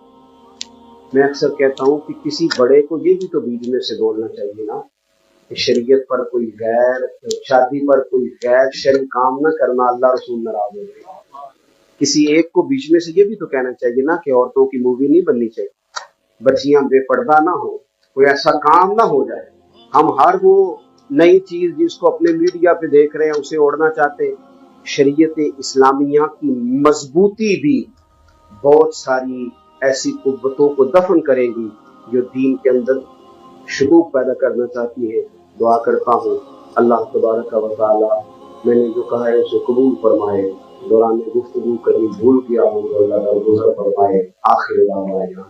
میں اکثر کہتا ہوں کہ کسی بڑے کو یہ بھی تو بیچ میں سے بولنا چاہیے نا کہ شریعت پر کوئی غیر، شادی پر کوئی غیر شرعی کام نہ کرنا، اللہ رسول ناراض ہوتے ہیں۔ کسی ایک کو بیچ میں سے یہ بھی تو کہنا چاہیے نا کہ عورتوں کی مووی نہیں بننی چاہیے، بچیاں بے پردہ نہ ہو، کوئی ایسا کام نہ ہو جائے۔ ہم ہر وہ نئی چیز جس کو اپنے میڈیا پہ دیکھ رہے ہیں اسے اوڑھنا چاہتے ہیں۔ شریعت اسلامیہ کی مضبوطی بھی بہت ساری ایسی قوتوں کو دفن کرے گی جو دین کے اندر شکوک پیدا کرنا چاہتی ہے۔ دعا کرتا ہوں اللہ تبارک و تعالی میں نے جو کہا ہے اسے قبول فرمائے، دوران گفتگو کہیں بھول گیا ہوں تو اللہ تعالی گزر فرمائے۔ آخر دعوانا